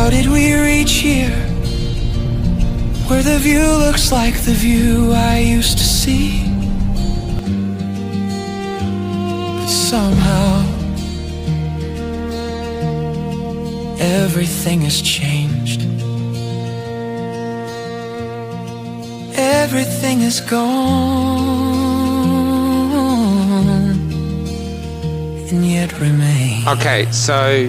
How did we reach here, where the view looks like the view I used to see? But somehow everything has changed. Everything is gone, and yet remains. Okay, so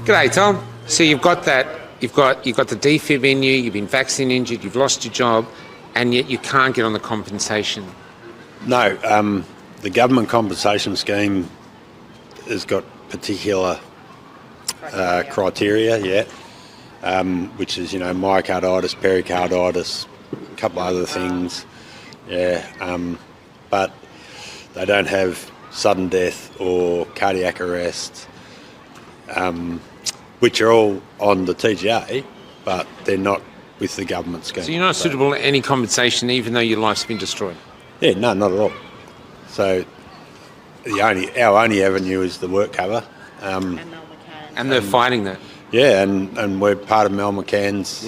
g'day, Tom. So you've got that. You've got the defib in you. You've been vaccine injured. You've lost your job, and yet you can't get on the compensation. No, the government compensation scheme has got particular criteria, which is, myocarditis, pericarditis, a couple of other things, but they don't have sudden death or cardiac arrest, which are all on the TGA, but they're not with the government scheme. So you're not suitable to any compensation, even though your life's been destroyed? Yeah, no, not at all. So our only avenue is the work cover. And they're fighting that? Yeah, and we're part of Mel McCann's,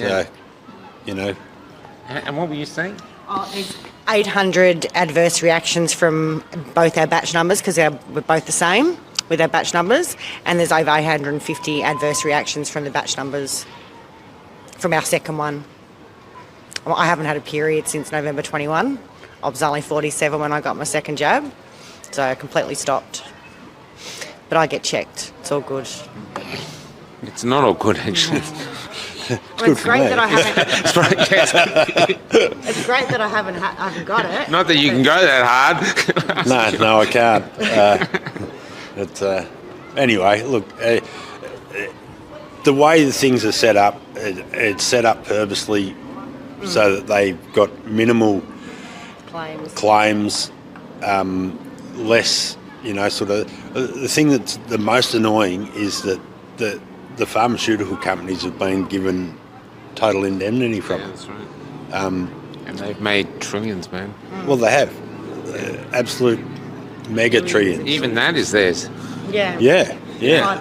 And what were you saying? There's 800 adverse reactions from both our batch numbers, because we're both the same with our batch numbers, and there's over 850 adverse reactions from the batch numbers from our second one. Well, I haven't had a period since November 21. I was only 47 when I got my second jab, so I completely stopped. But I get checked. It's all good. It's not all good, actually. It's great that I haven't. It's great that I haven't got it. Not that you can go that hard. No, I can't. Anyway, look, the way the things are set up, it's set up purposely so that they've got minimal claims, less, the thing that's the most annoying is that the pharmaceutical companies have been given total indemnity from it. That's right. And they've made trillions, man. Well, they have. Absolute mega trillions. Even that is theirs. Yeah. Yeah.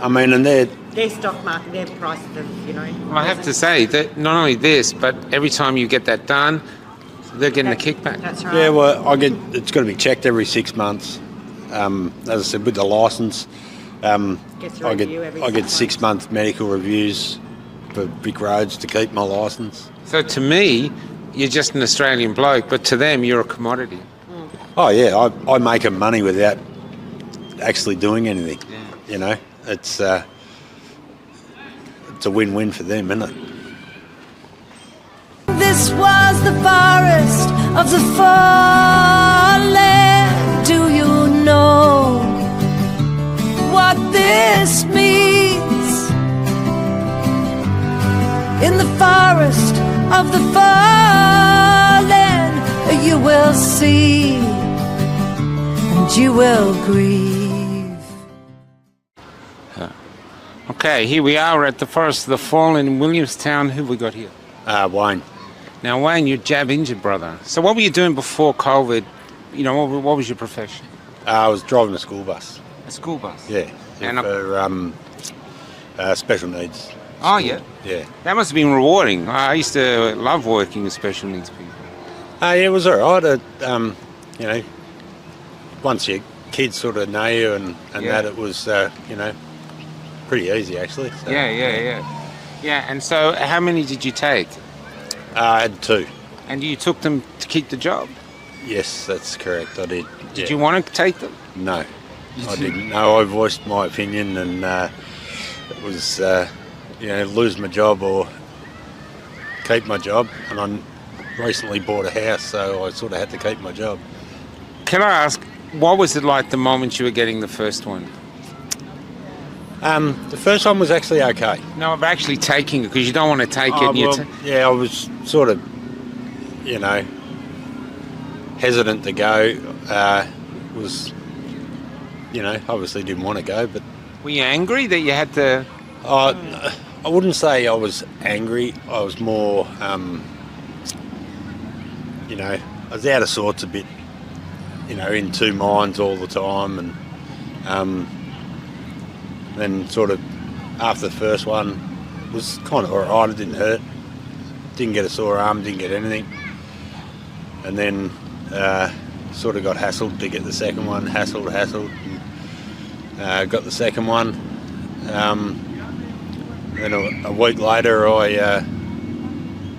I mean, and their stock market, their price of, Well, I have to say that not only this, but every time you get that done, they're getting a kickback. That's right. Yeah, well, it's got to be checked every 6 months. As I said, with the licence, I get 6 month medical reviews for big roads to keep my licence. So to me, you're just an Australian bloke, but to them, you're a commodity. Oh yeah, I make them money without actually doing anything. Yeah. It's a win-win for them, isn't it? This was the forest of the fallen. Do you know what this means? In the forest of the fallen, you will see and you will grieve. Okay, here we are at the Forest of the Fallen in Williamstown. Who have we got here? Wayne. Now, Wayne, you're jab injured, brother. So what were you doing before COVID? What was your profession? I was driving a school bus. A school bus? Yeah, And for special needs. Oh, yeah? Yeah. That must have been rewarding. I used to love working with special needs people. Yeah, it was all right. Once your kids sort of know you and that, it was, pretty easy, actually. So. Yeah, and so how many did you take? I had 2. And you took them to keep the job? Yes, that's correct, I did. Did you want to take them? No, I didn't. No, I voiced my opinion, and it was, lose my job or keep my job. And I recently bought a house, so I sort of had to keep my job. Can I ask, what was it like the moment you were getting the first one? The first one was actually okay. No, I'm actually taking it, because you don't want to take it. I was sort of, hesitant to go. Obviously didn't want to go, but... Were you angry that you had to... I wouldn't say I was angry. I was more, I was out of sorts a bit, in 2 minds all the time, and then sort of after the first one, was kind of alright. It didn't hurt. Didn't get a sore arm. Didn't get anything. And then sort of got hassled to get the second one. Hassled. And, got the second one. Then a week later, I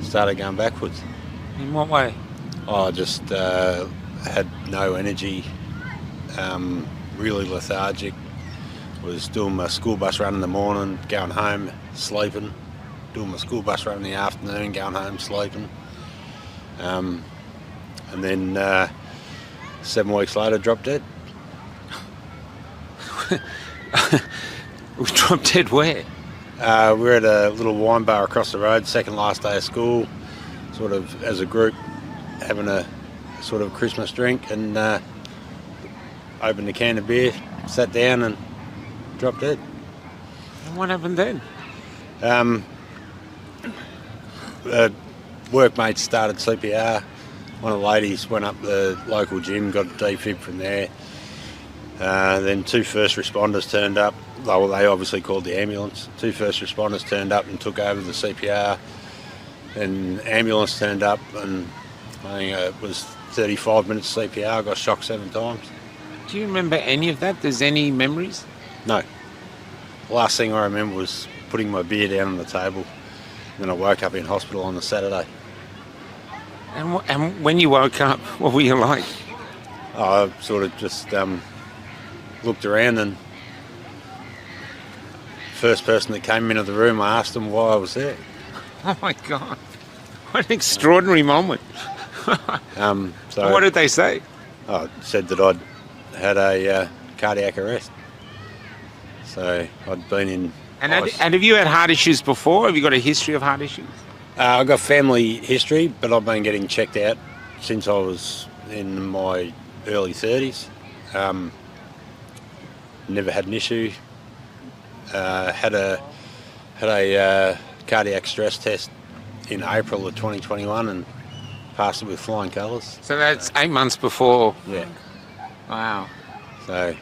started going backwards. In what way? I just had no energy, really lethargic. Was doing my school bus run in the morning, going home, sleeping. Doing my school bus run in the afternoon, going home, sleeping. And then 7 weeks later, dropped dead. Dropped dead where? We're at a little wine bar across the road, second last day of school, sort of as a group, having a sort of Christmas drink, and opened a can of beer, sat down and dropped dead. And what happened then? Workmates started CPR. One of the ladies went up the local gym, got a defib from there. Then 2 first responders turned up. Well, they obviously called the ambulance. 2 first responders turned up and took over the CPR. Then ambulance turned up, and I think it was 35 minutes CPR. I got shocked 7 times. Do you remember any of that? There's any memories? No. The last thing I remember was putting my beer down on the table. Then I woke up in hospital on the Saturday. And when you woke up, what were you like? I sort of just looked around, and first person that came into the room, I asked them why I was there. Oh my God. What an extraordinary moment. So What did they say? I said that I'd had a cardiac arrest. So I'd been in... And have you had heart issues before? Have you got a history of heart issues? I've got family history, but I've been getting checked out since I was in my early 30s. Never had an issue. Had a cardiac stress test in April of 2021 and passed it with flying colours. So that's 8 months before. Yeah. Wow. So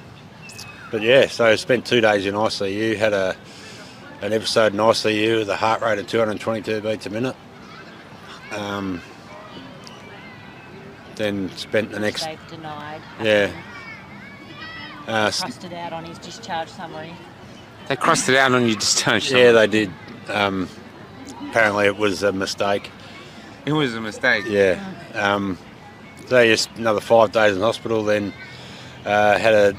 I spent 2 days in ICU, had an episode in ICU with a heart rate of 222 beats a minute. Then spent the next... Safe denied. Yeah. Crossed it out on his discharge summary. They crossed it out on your discharge. Yeah, they did. Apparently it was a mistake. It was a mistake. Yeah. So just another 5 days in hospital, then had an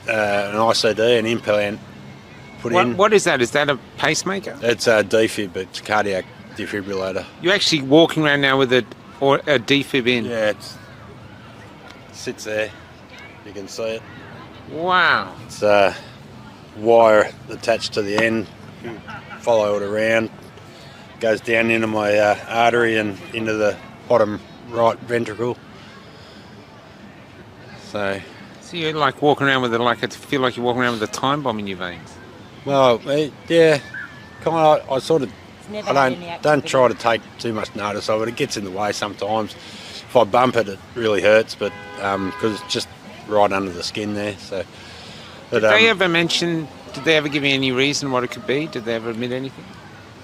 ICD, an implant put in. What is that? Is that a pacemaker? It's a defib, it's a cardiac defibrillator. You're actually walking around now with a defib in? Yeah, it sits there. You can see it. Wow. It's a wire attached to the end. Follow it around. Goes down into my artery and into the bottom right ventricle. So you're like walking around with I feel like you're walking around with a time bomb in your veins. well, yeah, kind of. I sort of. Never I had any don't activity. try to take too much notice of it. It gets in the way sometimes. If I bump it, it really hurts, but because it's just right under the skin there. So, but, Did they ever mention? Did they ever give you any reason what it could be? Did they ever admit anything?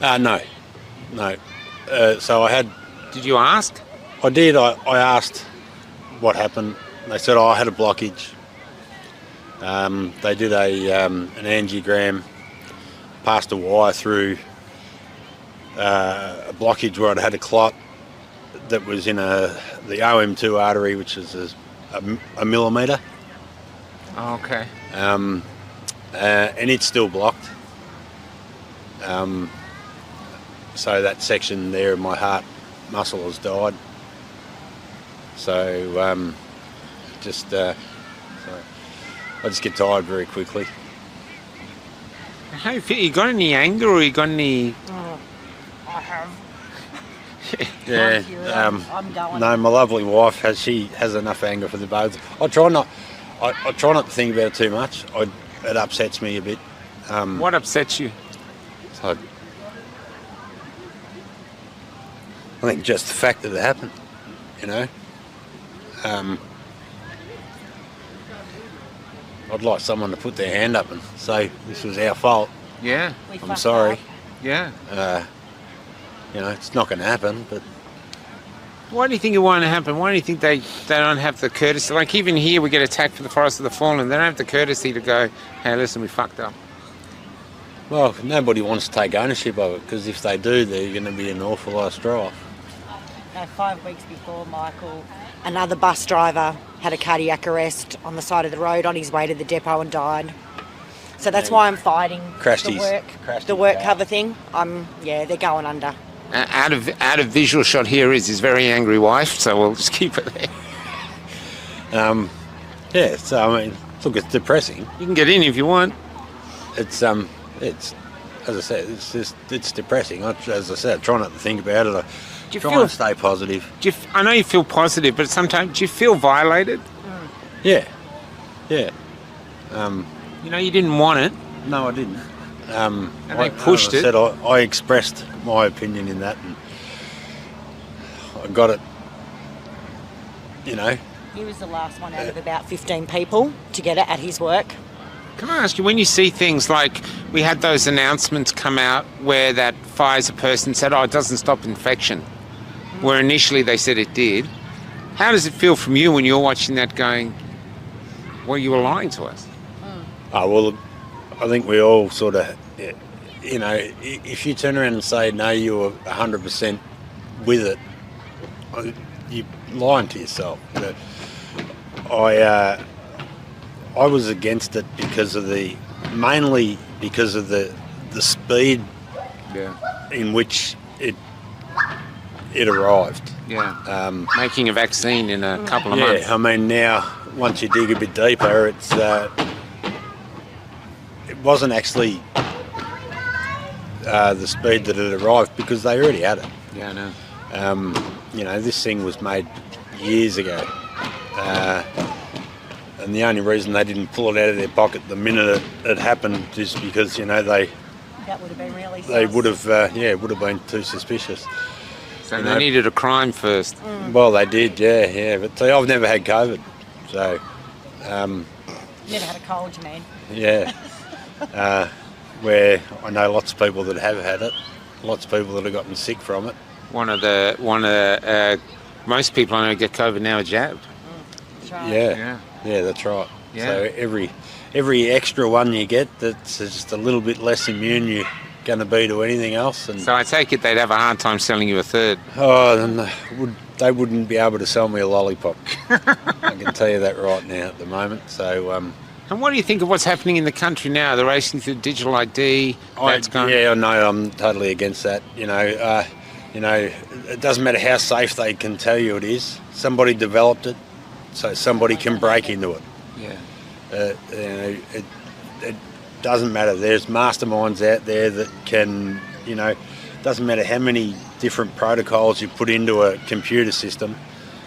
no. So I had. Did you ask? I did. I asked what happened. They said, I had a blockage. They did an angiogram, passed a wire through a blockage where I'd had a clot that was in the OM2 artery, which is a millimetre. Oh, okay. And it's still blocked. So that section there of my heart muscle has died. So I just get tired very quickly. How you feel? You got any anger or you got any? I have. Yeah. I'm going. No, my lovely wife has enough anger for the both. I try not to think about it too much. It upsets me a bit. What upsets you? So I think just the fact that it happened, you know. I'd like someone to put their hand up and say this was our fault. Yeah. We I'm fucked sorry. up. Yeah. It's not going to happen, but Why do you think it won't happen? Why do you think they don't have the courtesy? Like even here, we get attacked for the Forest of the Fallen. They don't have the courtesy to go, hey, listen, we fucked up. well, nobody wants to take ownership of it because if they do, they're going to be an awful lot of strife. 5 weeks before, Michael. Another bus driver had a cardiac arrest on the side of the road on his way to the depot and died. So that's why I'm fighting Crashed the his- work, crashed the his work car. cover thing. They're going under. Out of visual shot here is his very angry wife, so we'll just keep it there. Yeah, so I mean, look, it's depressing. You can get in if you want. It's as I said, it's depressing. As I said, I try not to think about it. I you try feel- and stay positive. I know you feel positive, but sometimes do you feel violated? Yeah. You know, you didn't want it. No, I didn't. And they pushed as I it. said, I expressed my opinion in that, and I got it. You know, He was the last one out of about 15 people to get it at his work. Can I ask you, when you see things like we had those announcements come out where that Pfizer person said, oh, it doesn't stop infection, where initially they said it did, how does it feel from you when you're watching that going, well, you were lying to us? oh well, I think we all sort of, you know, if you turn around and say no, you were 100% with it, you're lying to yourself. But I was against it mainly because of the speed in which it arrived. Yeah. Making a vaccine in a couple of months. I mean, now once you dig a bit deeper, it wasn't actually the speed that it arrived because they already had it. Yeah, I know. You know, this thing was made years ago. And the only reason they didn't pull it out of their pocket the minute it happened is because, you know, That would have been really they sus. would have, it would have been too suspicious. So You they know. needed a crime first. Well, they did, yeah. But see, I've never had COVID, so Never had a cold, you mean? yeah. Where I know lots of people that have had it, lots of people that have gotten sick from it. One of the most people I know get COVID now are jabbed. That's right. Yeah, that's right. Yeah. So every extra one you get, that's just a little bit less immune you're going to be to anything else. And So I take it they'd have a hard time selling you a third. then they wouldn't be able to sell me a lollipop. I can tell you that right now at the moment. So And what do you think of what's happening in the country now? The racing through digital ID. That's going. yeah, I know. I'm totally against that. You know, it doesn't matter how safe they can tell you it is. Somebody developed it, so somebody can break into it. Yeah. You know, it doesn't matter. There's masterminds out there that can, you know, doesn't matter how many different protocols you put into a computer system,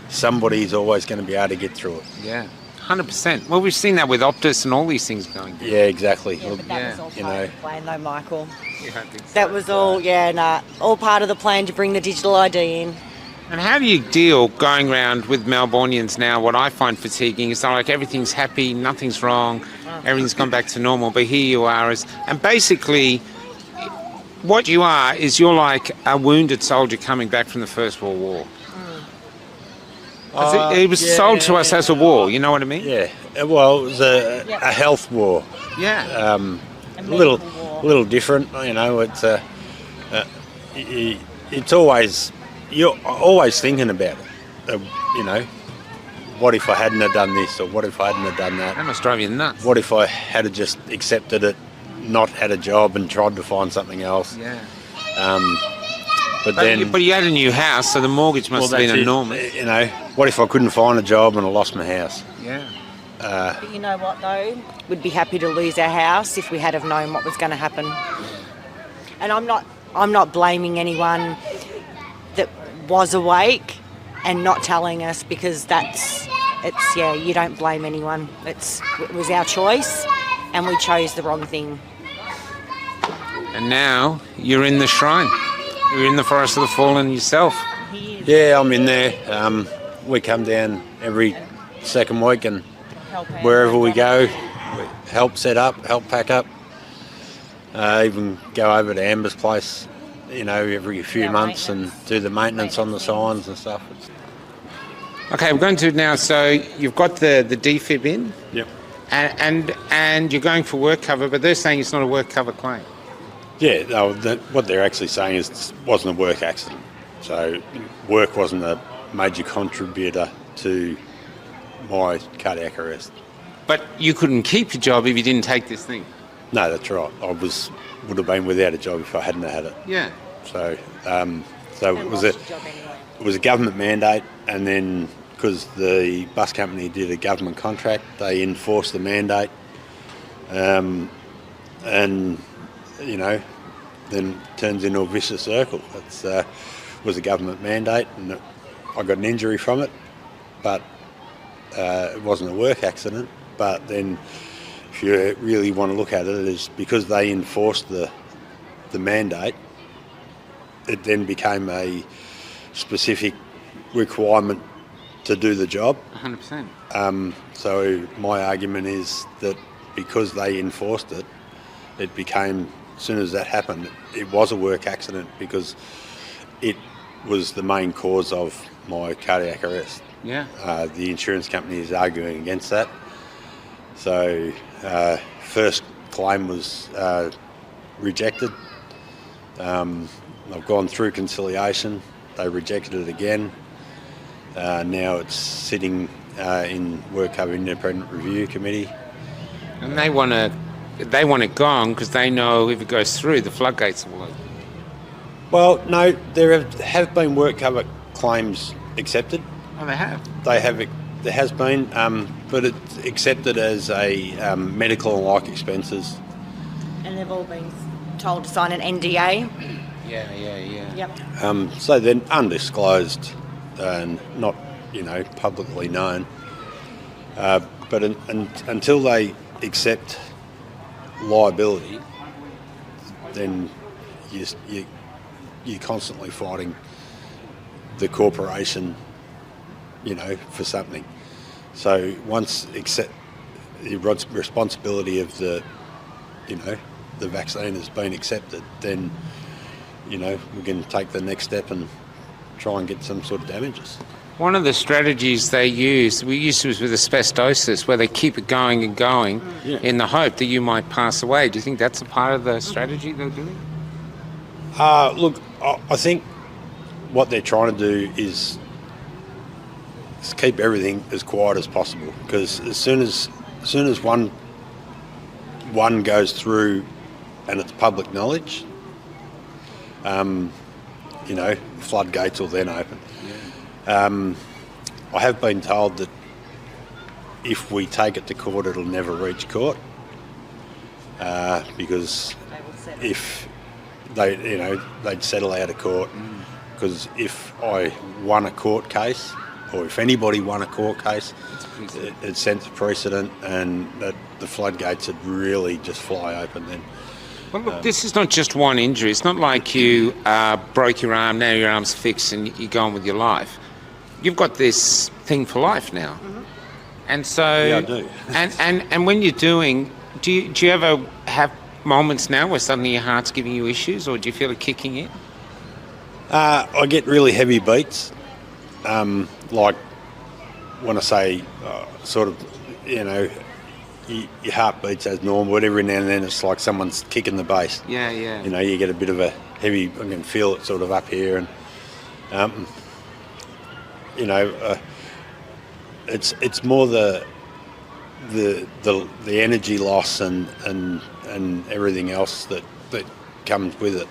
somebody's always going to be able to get through it. Yeah. 100%. Well, we've seen that with Optus and all these things going. Yeah, exactly. Yeah, Look, but that Yeah, was all you part know. of the plan, though, Michael. That was all, all part of the plan to bring the digital ID in. And how do you deal going around with Melbournians now? What I find fatiguing is like everything's happy, nothing's wrong, everything's gone back to normal, but here you are and basically what you are is you're like a wounded soldier coming back from the First World War. 'Cause it was sold to us as a war, you know what I mean? Yeah. Well, it was a health war. Yeah. A A little, medical war. little different. You know, it's always, you're always thinking about it. You know, what if I hadn't have done this, or what if I hadn't have done that? That must drive you nuts. What if I had have just accepted it, not had a job, and tried to find something else? Yeah. But But, then, you had a new house, so the mortgage must have that's been it. enormous. You know, what if I couldn't find a job and I lost my house? Yeah. But you know what, though? We'd be happy to lose our house if we had have known what was going to happen. And I'm not blaming anyone that was awake and not telling us, because you don't blame anyone. It was our choice and we chose the wrong thing. And now you're in the shrine. You're in the Forest of the Fallen yourself. He is Yeah, I'm in there. We come down every second week, and helping. wherever we go, we help set up, help pack up. Even go over to Amber's place, you know, every few Yeah, months and do the maintenance on the Maintenance signs and stuff. Okay, we're going to now. So you've got the defib in, Yep. and you're going for work cover, but they're saying it's not a work cover claim. Yeah, no, what they're actually saying is it wasn't a work accident. So work wasn't a major contributor to my cardiac arrest. But you couldn't keep your job if you didn't take this thing. No, that's right. Would have been without a job if I hadn't had it. Yeah. So, it And was lost your job anyway. it was a government mandate, and then because the bus company did a government contract, they enforced the mandate, and you know, then it turns into a vicious circle. It was a government mandate, and I got an injury from it, but it wasn't a work accident. But then, if you really want to look at it, is because they enforced the mandate, it then became a specific requirement to do the job. 100%. So my argument is that because they enforced it, it became, as soon as that happened, it was a work accident because it was the main cause of my cardiac arrest. Yeah. The insurance company is arguing against that. So first claim was rejected. I've gone through conciliation. They rejected it again. Now it's sitting in Work Cover Independent Review Committee. And they want it gone because they know if it goes through, the floodgates will open. Well, no, there have been work cover claims accepted. Oh, they have. There has been, but it's accepted as a medical and like expenses. And they've all been told to sign an NDA. Yeah. Yep. So they're undisclosed and not, publicly known. But until they accept liability, then you're constantly fighting the corporation, for something. So once accept the responsibility of the vaccine has been accepted, then we can take the next step and try and get some sort of damages. One of the strategies we used was with asbestosis, where they keep it going and going in the hope that you might pass away. Do you think that's a part of the strategy they're doing? Look, I think what they're trying to do is keep everything as quiet as possible, because as soon as one goes through and it's public knowledge, floodgates will then open. I have been told that if we take it to court, it'll never reach court, because if they'd settle out of court. Because if I won a court case, or if anybody won a court case, it sets a precedent, and that the floodgates would really just fly open then. Well, look, this is not just one injury. It's not like you broke your arm, now your arm's fixed and you go on with your life. You've got this thing for life now. Mm-hmm. And so... Yeah, I do. and when you're doing... Do you ever have moments now where suddenly your heart's giving you issues, or do you feel it kicking in? I get really heavy beats. Like when I say your heart beats as normal, but every now and then it's like someone's kicking the bass. Yeah. You get a bit of a heavy, I can feel it sort of up here, and it's more the energy loss and everything else that comes with it.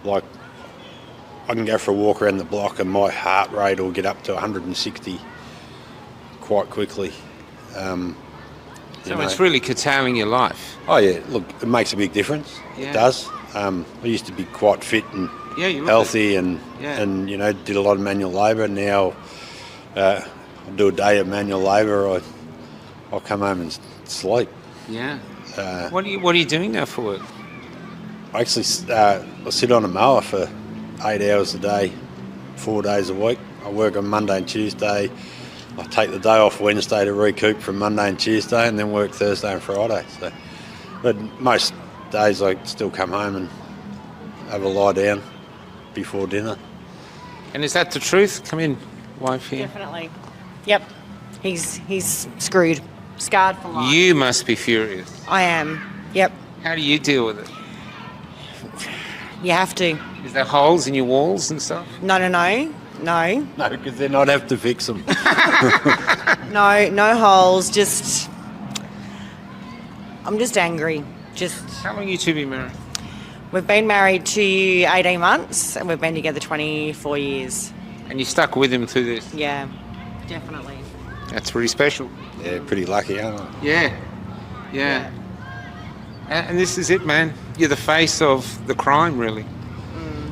Like I can go for a walk around the block and my heart rate will get up to 160 quite quickly. So it's really curtailing your life. Oh yeah, look, it makes a big difference. Yeah. It does. I used to be quite fit and you look healthy, it. and Yeah. and did a lot of manual labour. Now I do a day of manual labour. I'll come home and sleep. Yeah. What are you doing now for work? I actually I sit on a mower for 8 hours a day, 4 days a week. I work on Monday and Tuesday. I take the day off Wednesday to recoup from Monday and Tuesday, and then work Thursday and Friday. So But most days I still come home and have a lie down before dinner. And is that the truth? Come in, wife here. Definitely. Yep. He's screwed. Scarred for life. You must be furious. I am. Yep. How do you deal with it? You have to. Is there holes in your walls and stuff? No. No, because then I'd have to fix them. No holes. Just, I'm just angry. Just, How long you two been married? we've been married to 18 months and we've been together 24 years. And you stuck with him through this? Yeah, definitely. That's pretty special. Yeah, pretty lucky, aren't I? Yeah. And this is it, man. You're the face of the crime, really.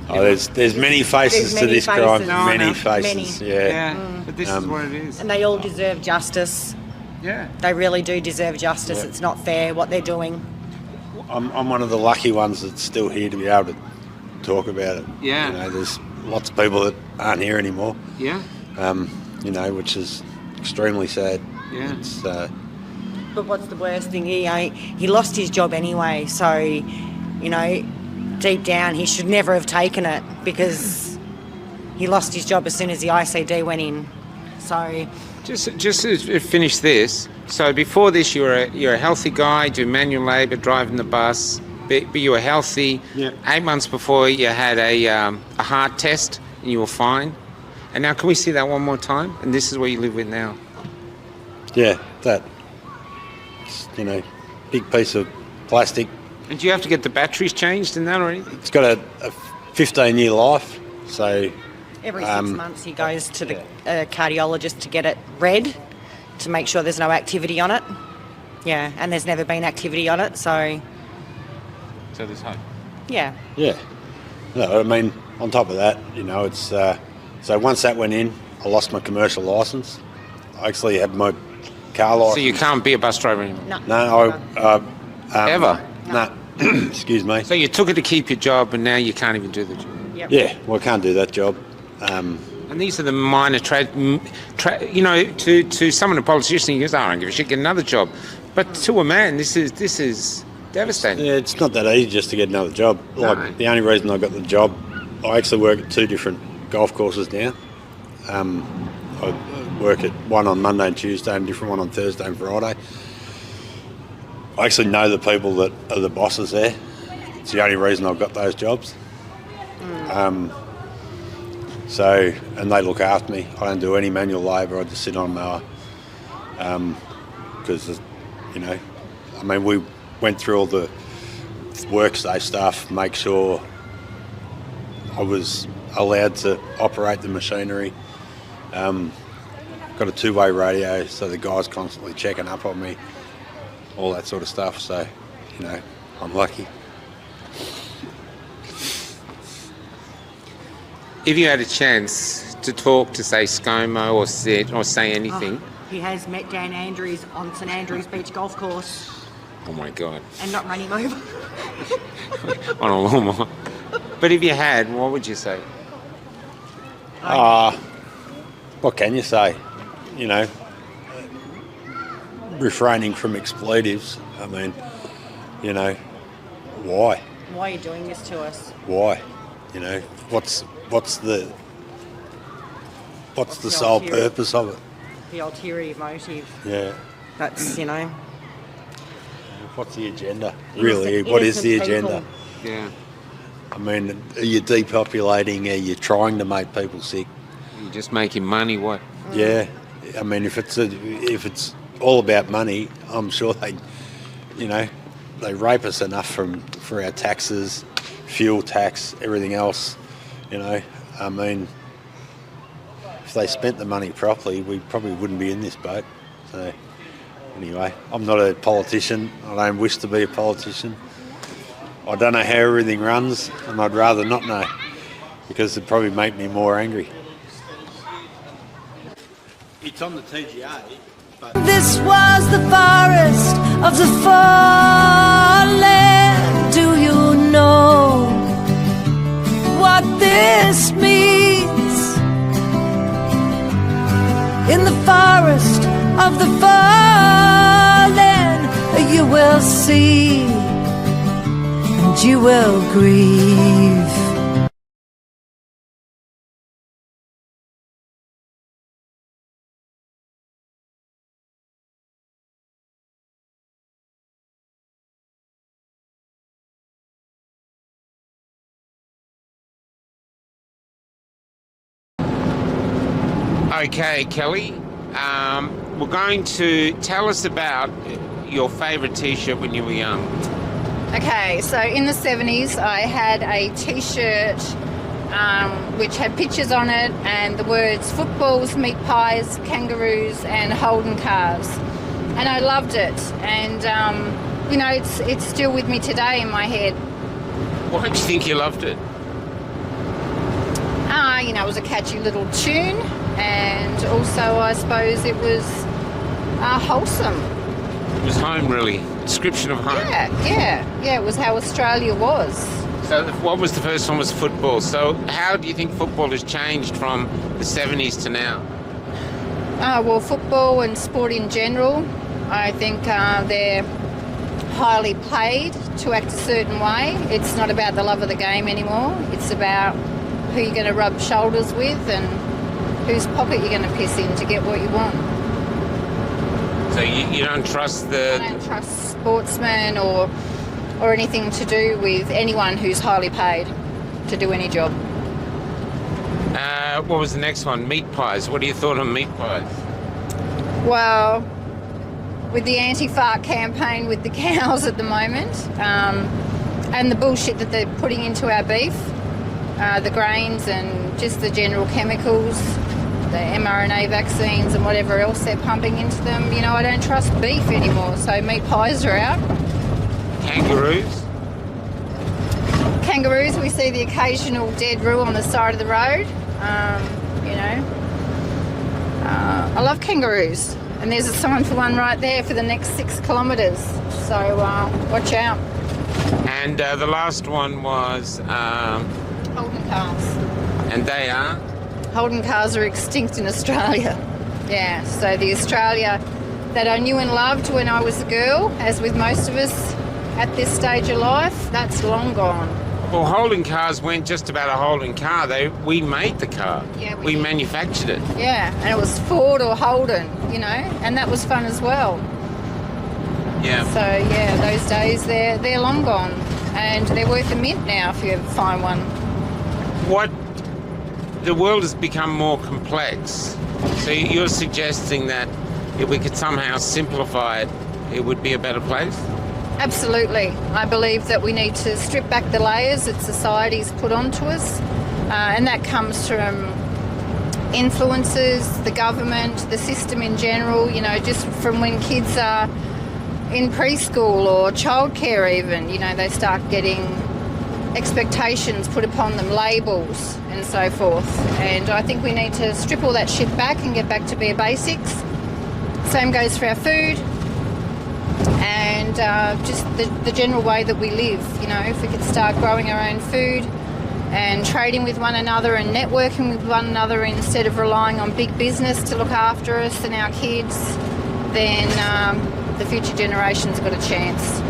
Oh, there's many faces There's to many this crime. faces. No, Many no. faces, yeah. But this is what it is. And they all deserve justice. Yeah. They really do deserve justice. Yeah. It's not fair what they're doing. I'm one of the lucky ones that's still here to be able to talk about it. Yeah. You know, there's lots of people that aren't here anymore. Yeah. You know, which is extremely sad. Yeah. It's, But what's the worst thing? He lost his job anyway, so, you know, deep down he should never have taken it because he lost his job as soon as the ICD went in. So, Just to finish this. So before this, you're a healthy guy, do manual labour, driving the bus. But you were healthy. Yeah. 8 months before, you had a heart test and you were fine. And now, can we see that one more time? And this is what you live with now. yeah, that. It's, you know, big piece of plastic. And do you have to get the batteries changed in that or anything? It's got a 15-year life, so every 6 months he goes to the cardiologist to get it read to make sure there's no activity on it. Yeah, and there's never been activity on it, so, So there's hope. yeah. yeah. No, I mean, on top of that, you know, it's so once that went in, I lost my commercial license. I actually had my car license. So you can't be a bus driver anymore? No, Ever? No. Excuse me. So you took it to keep your job and now you can't even do the job? Yep. Yeah, well, I can't do that job. And these are the minor you know, to someone, a politician, he goes, "Oh, I don't give a shit, get another job." But to a man, this is devastating. Yeah, it's not that easy just to get another job. Like, No. the only reason I got the job, I actually work at 2 different golf courses now. I work at one on Monday and Tuesday and a different one on Thursday and Friday. I actually know the people that are the bosses there. It's the only reason I've got those jobs. So, and they look after me. I don't do any manual labour. I just sit on a mower. Because, you know, I mean, we went through all the workday stuff, make sure I was allowed to operate the machinery. Got a 2-way radio, so the guy's constantly checking up on me, all that sort of stuff. So, you know, I'm lucky. If you had a chance to talk to, say, ScoMo or Sid or say anything, He has met Dan Andrews on St Andrews Beach Golf Course oh my God, and not run him over. on a lawnmower. But if you had, what would you say? What can you say? You know, refraining from expletives. I mean, you know, why? Why are you doing this to us? Why? You know, what's the the sole ulterior- purpose of it? The ulterior motive. Yeah. That's, you know. What's the agenda? Really, Innocent- what is the innocent agenda? people. Yeah, I mean, are you depopulating? Are you trying to make people sick? you're just making money. What? Yeah. I mean, if it's all about money, I'm sure they rape us enough for our taxes, fuel tax, everything else. You know, I mean, if they spent the money properly, we probably wouldn't be in this boat. So, anyway, I'm not a politician. I don't wish to be a politician. I don't know how everything runs, and I'd rather not know, because it'd probably make me more angry. It's on the TGA, but... This was the forest of the fallen. Do you know what this means? In the forest of the fallen, you will see and you will grieve. Okay, Kelly, we're going to tell us about your favourite T-shirt when you were young. Okay, so in the 70s I had a t-shirt which had pictures on it and the words footballs, meat pies, kangaroos and Holden cars, and I loved it, and you know, it's still with me today in my head. Why do you think you loved it? You know, it was a catchy little tune, and also I suppose it was wholesome. It was home, really. Description of home. Yeah, it was how Australia was. So what was the first one? Was football. So how do you think football has changed from the 70s to now? Well, football and sport in general, I think they're highly paid to act a certain way. It's not about the love of the game anymore. It's about who you're going to rub shoulders with and whose pocket you're going to piss in to get what you want. So you don't trust I don't trust sportsmen or anything to do with anyone who's highly paid to do any job. What was the next one? Meat pies. What do you thought of meat pies? Well, with the anti-fart campaign with the cows at the moment, and the bullshit that they're putting into our beef, the grains and just the general chemicals, the mRNA vaccines and whatever else they're pumping into them, you know, I don't trust beef anymore, so meat pies are out. Kangaroos? Kangaroos, we see the occasional dead roo on the side of the road. You know, I love kangaroos, and there's a sign for one right there for the next 6 kilometres, so watch out. And the last one was... Holden cars. And they are? Holden cars are extinct in Australia. Yeah, so the Australia that I knew and loved when I was a girl, as with most of us at this stage of life, that's long gone. Well, Holden cars weren't just about a Holden car. We made the car. Yeah, we manufactured it. Yeah, and it was Ford or Holden, you know, and that was fun as well. Yeah. So yeah, those days they're long gone, and they're worth a mint now if you ever find one. The world has become more complex. So you're suggesting that if we could somehow simplify it, it would be a better place? Absolutely. I believe that we need to strip back the layers that society's put onto us, and that comes from influences, the government, the system in general, you know, just from when kids are in preschool or childcare even, you know, they start getting expectations put upon them, labels and so forth. And I think we need to strip all that shit back and get back to bare basics. Same goes for our food and just the general way that we live. You know, if we could start growing our own food and trading with one another and networking with one another instead of relying on big business to look after us and our kids, then the future generations got a chance.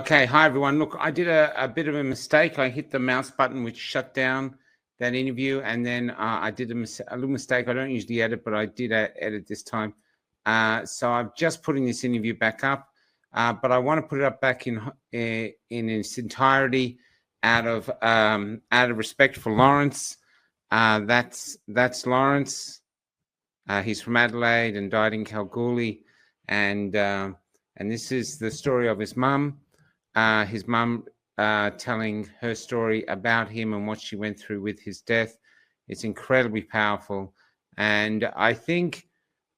Okay, hi everyone. Look, I did a bit of a mistake. I hit the mouse button which shut down that interview, and then I did a little mistake. I don't usually edit, but I did edit this time. So I'm just putting this interview back up, but I want to put it up back in its entirety out of respect for Lawrence. That's Lawrence. He's from Adelaide and died in Kalgoorlie, and this is the story of his mum. His mum telling her story about him and what she went through with his death. It's incredibly powerful, and I think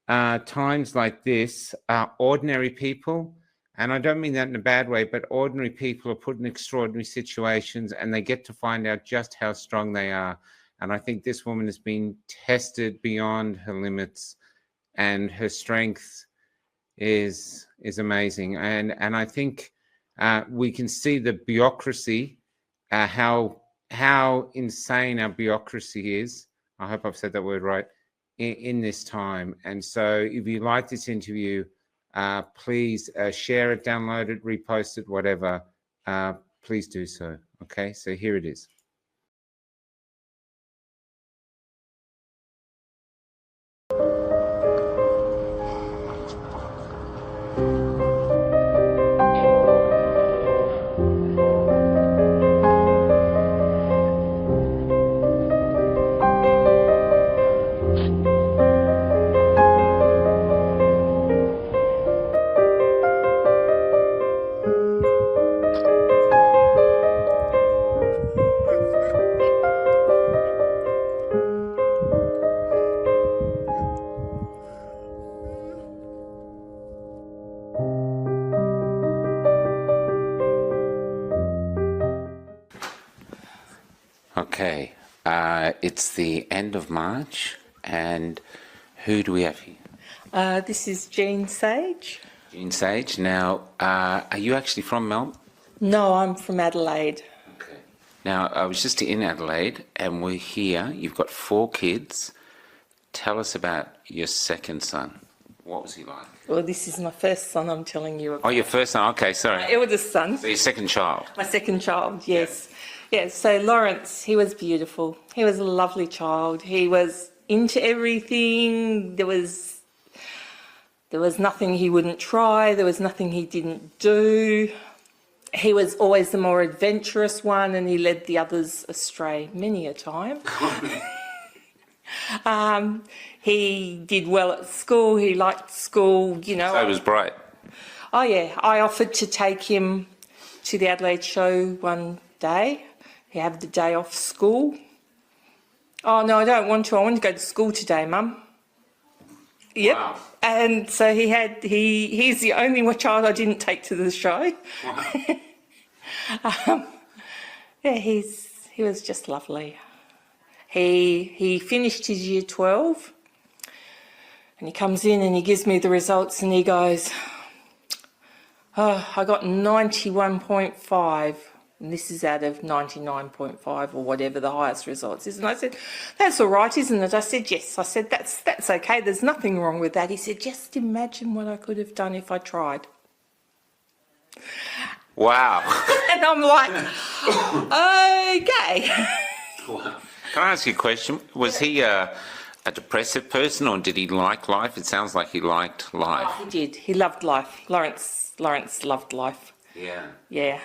times like this, ordinary people, and I don't mean that in a bad way, but ordinary people are put in extraordinary situations and they get to find out just how strong they are. And I think this woman has been tested beyond her limits, and her strength is amazing. And I think we can see the bureaucracy, how insane our bureaucracy is. I hope I've said that word right, in this time. And so if you like this interview, please share it, download it, repost it, whatever. Please do so. Okay, so here it is. Okay, it's the end of March, and who do we have here? This is Jean Sage. Jean Sage. Now, are you actually from Melbourne? No, I'm from Adelaide. Okay. Now, I was just in Adelaide, and we're here. You've got 4 kids. Tell us about your second son. What was he like? Well, this is my first son I'm telling you about. Oh, your first son. Okay, sorry. My eldest son. So your second child. My second child, yes. Yeah, so Lawrence, he was beautiful. He was a lovely child. He was into everything. There was nothing he wouldn't try. There was nothing he didn't do. He was always the more adventurous one, and he led the others astray many a time. He did well at school. He liked school, you know. So he was bright. Oh, yeah. I offered to take him to the Adelaide show one day. He had the day off school. Oh, no, I don't want to. I want to go to school today, Mum. Yep. Wow. And so he's the only child I didn't take to the show. Wow. Yeah, he was just lovely. He finished his year 12, and he comes in and he gives me the results, and he goes, "Oh, I got 91.5, and this is out of 99.5 or whatever the highest results is." And I said, "That's all right, isn't it?" I said, "Yes." I said, "That's okay. There's nothing wrong with that." He said, "Just imagine what I could have done if I tried." Wow. And I'm like, okay. Wow. Can I ask you a question? Was he a depressive person, or did he like life? It sounds like he liked life. Oh, he did. He loved life. Lawrence loved life. Yeah. Yeah.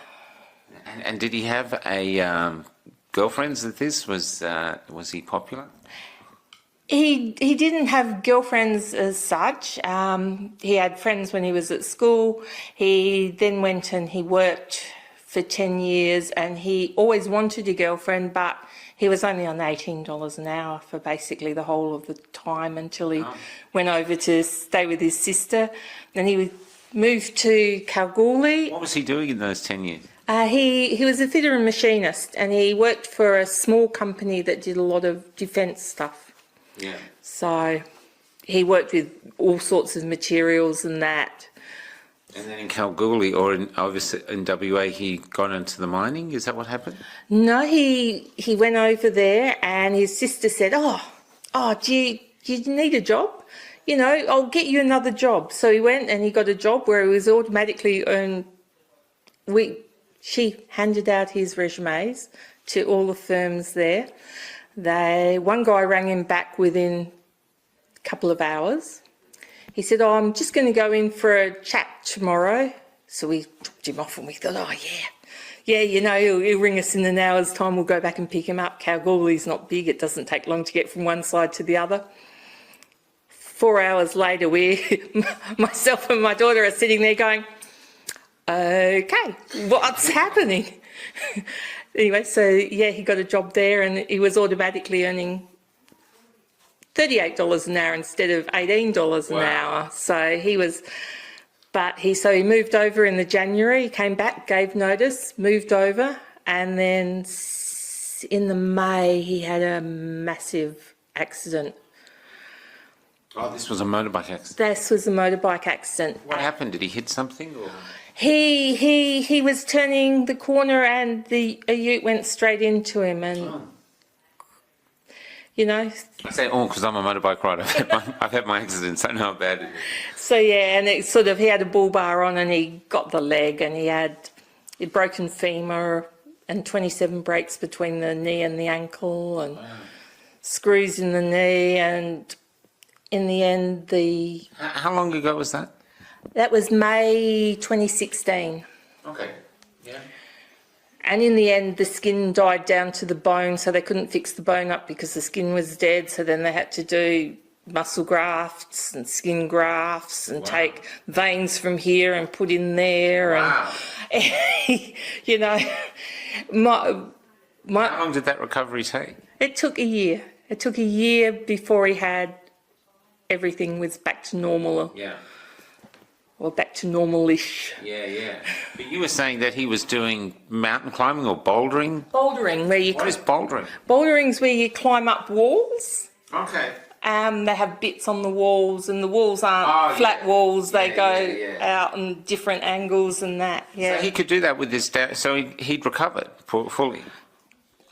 And did he have a girlfriends at this? Was he popular? He didn't have girlfriends as such. He had friends when he was at school. He then went and he worked for 10 years, and he always wanted a girlfriend, but he was only on $18 an hour for basically the whole of the time until he went over to stay with his sister. Then he moved to Kalgoorlie. What was he doing in those 10 years? He was a fitter and machinist, and he worked for a small company that did a lot of defence stuff. Yeah. So he worked with all sorts of materials and that. And then in Kalgoorlie, or in WA, he got into the mining? Is that what happened? No, he went over there, and his sister said, oh, do you need a job? You know, I'll get you another job. So he went and he got a job where he was automatically earned. She handed out his resumes to all the firms there. One guy rang him back within a couple of hours. He said, I'm just going to go in for a chat tomorrow. So we dropped him off, and we thought, yeah, you know, he'll ring us in an hour's time. We'll go back and pick him up. Kalgoorlie's not big. It doesn't take long to get from one side to the other. 4 hours later, myself and my daughter are sitting there going, okay, what's happening? Anyway, so yeah, he got a job there, and he was automatically earning $38 an hour instead of $18 an hour. So he moved over in the January, he came back, gave notice, moved over, and then in the May he had a massive accident. Oh, this was a motorbike accident? This was a motorbike accident. What happened? Did he hit something? Or? He was turning the corner, and a ute went straight into him and you know. I say all because I'm a motorbike rider. I've had my accidents. I know how bad it is. So yeah, and it sort of, he had a bull bar on and he got the leg, and he had a broken femur and 27 breaks between the knee and the ankle, and screws in the knee, and in the end How long ago was that? that was May 2016. Okay. Yeah. And in the end, the skin died down to the bone, so they couldn't fix the bone up because the skin was dead. So then they had to do muscle grafts and skin grafts and take veins from here and put in there. Wow. And, you know, How long did that recovery take? it took a year. It took a year before he had everything was back to normal, Yeah. or back to normal-ish. Yeah. But you were saying that he was doing mountain climbing or bouldering? Bouldering, where you What is bouldering? bouldering's where you climb up walls. Okay. They have bits on the walls, and the walls aren't flat walls. They go out in different angles and that. Yeah. So he could do that with his dad. So he'd recovered fully.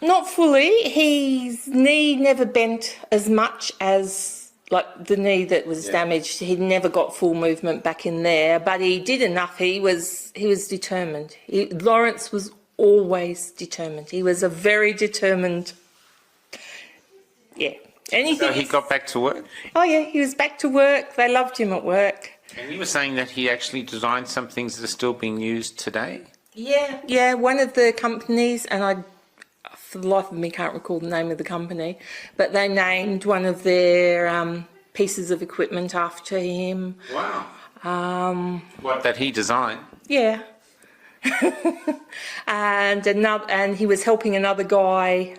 Not fully. His knee never bent as much as like the knee that was damaged. He never got full movement back in there, but he did enough. He was determined. Lawrence was always determined. He was a very determined. Yeah. Anything. So he got back to work. Oh yeah, he was back to work. They loved him at work. And you were saying that he actually designed some things that are still being used today? Yeah. One of the companies, and I, for the life of me, can't recall the name of the company, but they named one of their pieces of equipment after him. Wow. What, that he designed? Yeah. and he was helping another guy.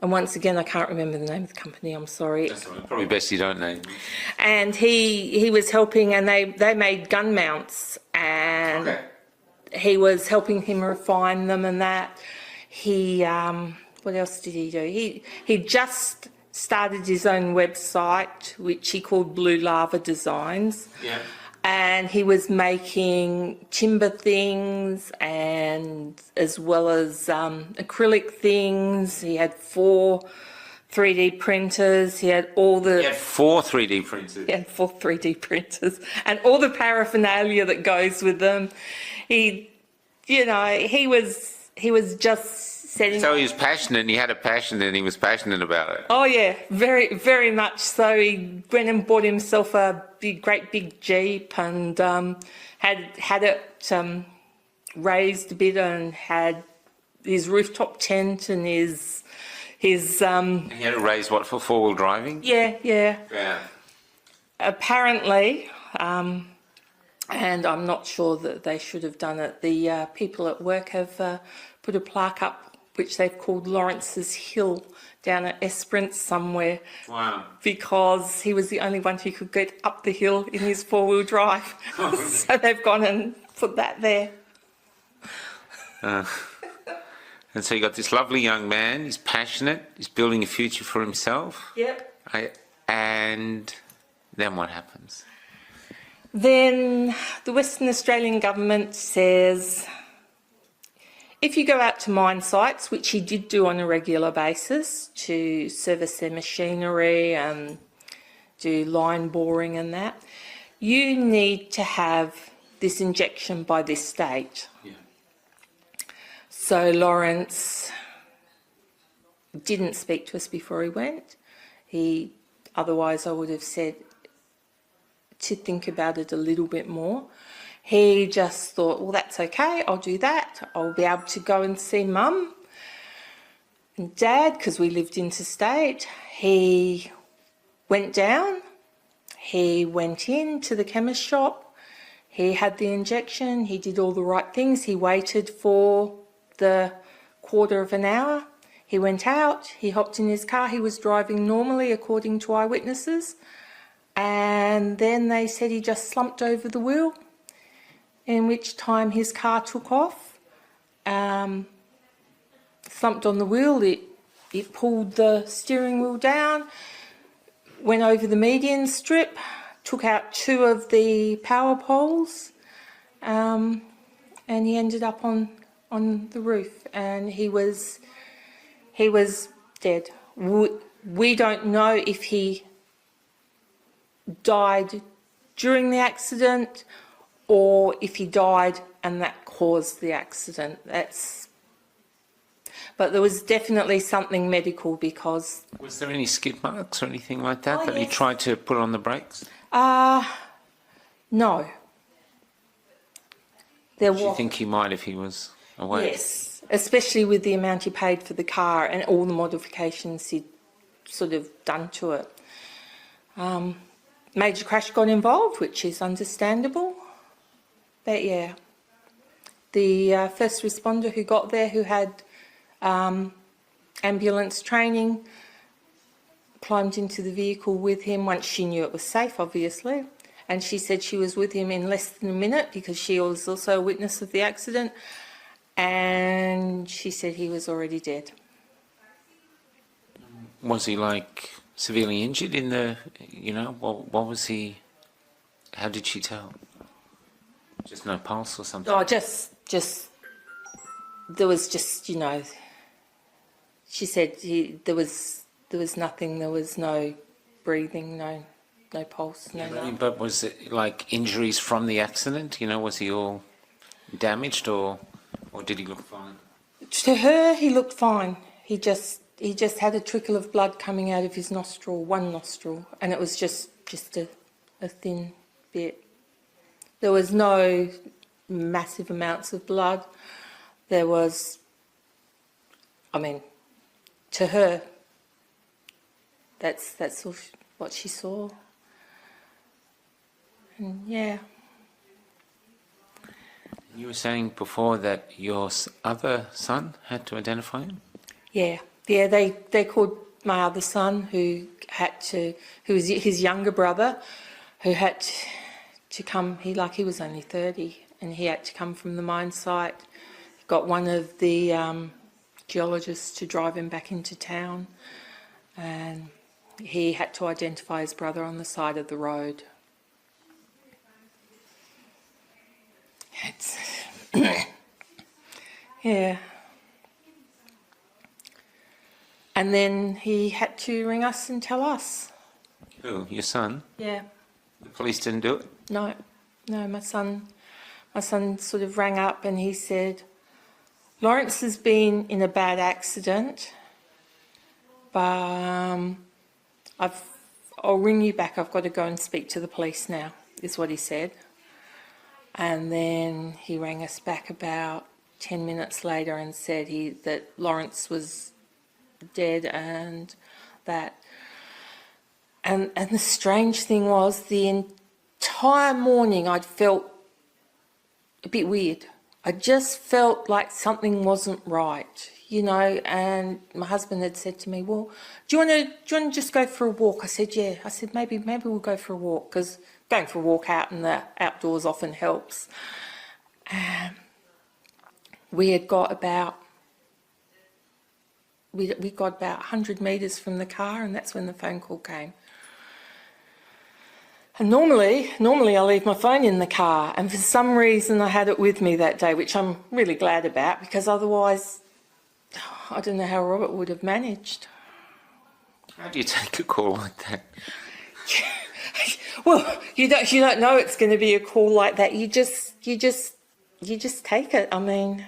And once again, I can't remember the name of the company, I'm sorry. That's all right. Probably best you don't name. And he was helping, and they made gun mounts, and he was helping him refine them and that. He, what else did he do? He just started his own website, which he called Blue Lava Designs. Yeah. And he was making timber things, and as well as acrylic things. He had 4 3D printers. He had all the. He had 4 3D printers. He had 4 3D printers, and all the paraphernalia that goes with them. He was just setting. So he was passionate, and he had a passion, and he was passionate about it. Oh yeah, very, very much so. He went and bought himself a great big Jeep, and had it raised a bit, and had his rooftop tent and his. And he had it raised what, for 4-wheel driving? Yeah. Apparently, and I'm not sure that they should have done it. The people at work have put a plaque up, which they've called Lawrence's Hill, down at Esperance somewhere. Wow. Because he was the only one who could get up the hill in his 4-wheel drive. So they've gone and put that there. And so you got this lovely young man, he's passionate, he's building a future for himself. Yep. And then what happens? Then the Western Australian government says, if you go out to mine sites, which he did do on a regular basis to service their machinery and do line boring and that, you need to have this injection by this date. Yeah. So Lawrence didn't speak to us before he went. Otherwise I would have said to think about it a little bit more. He just thought, well, that's okay, I'll do that. I'll be able to go and see Mum and Dad, because we lived interstate. He went down, he went into the chemist shop, he had the injection, he did all the right things. He waited for the quarter of an hour. He went out, he hopped in his car, he was driving normally according to eyewitnesses, and then they said he just slumped over the wheel, in which time his car took off, slumped on the wheel, it pulled the steering wheel down, went over the median strip, took out 2 of the power poles, and he ended up on the roof, and he was dead. we don't know if he died during the accident or if he died and that caused the accident. But there was definitely something medical because... Was there any skid marks or anything like that that he yes. tried to put on the brakes? No. Do you think he might if he was away? Yes, especially with the amount he paid for the car and all the modifications he'd sort of done to it. Major crash got involved, which is understandable. But yeah, the first responder who got there, who had ambulance training, climbed into the vehicle with him once she knew it was safe, obviously. And she said she was with him in less than a minute because she was also a witness of the accident. And she said he was already dead. Was he like severely injured in the, what was he, how did she tell? Just no pulse or something? Oh, just, there was just, she said there was nothing, there was no breathing, no pulse, no nothing. But was it like injuries from the accident? Was he all damaged or did he look fine? To her, he looked fine. He just had a trickle of blood coming out of his nostril, one nostril, and it was just a thin bit. There was no massive amounts of blood. There was, to her, that's all what she saw. And yeah. You were saying before that your other son had to identify him? Yeah, they called my other son, who was his younger brother, who had to come. He was only 30, and he had to come from the mine site. Got one of the geologists to drive him back into town, and he had to identify his brother on the side of the road. It's yeah. And then he had to ring us and tell us. Who, your son? Yeah. The police didn't do it? No, my son sort of rang up and he said, Lawrence has been in a bad accident, but I'll ring you back. I've got to go and speak to the police now, is what he said. And then he rang us back about 10 minutes later and said that Lawrence was dead and that. And the strange thing was, the entire morning I'd felt a bit weird. I just felt like something wasn't right, and my husband had said to me, well, do you want to just go for a walk? I said, yeah. I said, maybe we'll go for a walk, because going for a walk out in the outdoors often helps. We had got about 100 metres from the car, and that's when the phone call came. And normally I leave my phone in the car, and for some reason I had it with me that day, which I'm really glad about, because otherwise I don't know how Robert would have managed. How do you take a call like that? Well, you don't know it's going to be a call like that. You just take it. And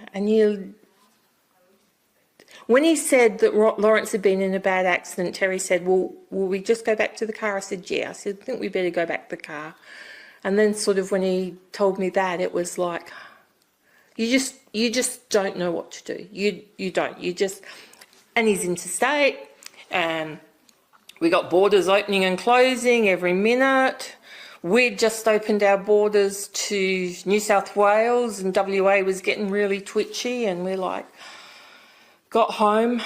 when he said that Lawrence had been in a bad accident, Terry said, well, will we just go back to the car? I said, yeah. I said, I think we better go back to the car. And then sort of when he told me that, it was like, you just don't know what to do. You don't. And he's interstate, and we got borders opening and closing every minute. We'd just opened our borders to New South Wales, and WA was getting really twitchy, and we're like, got home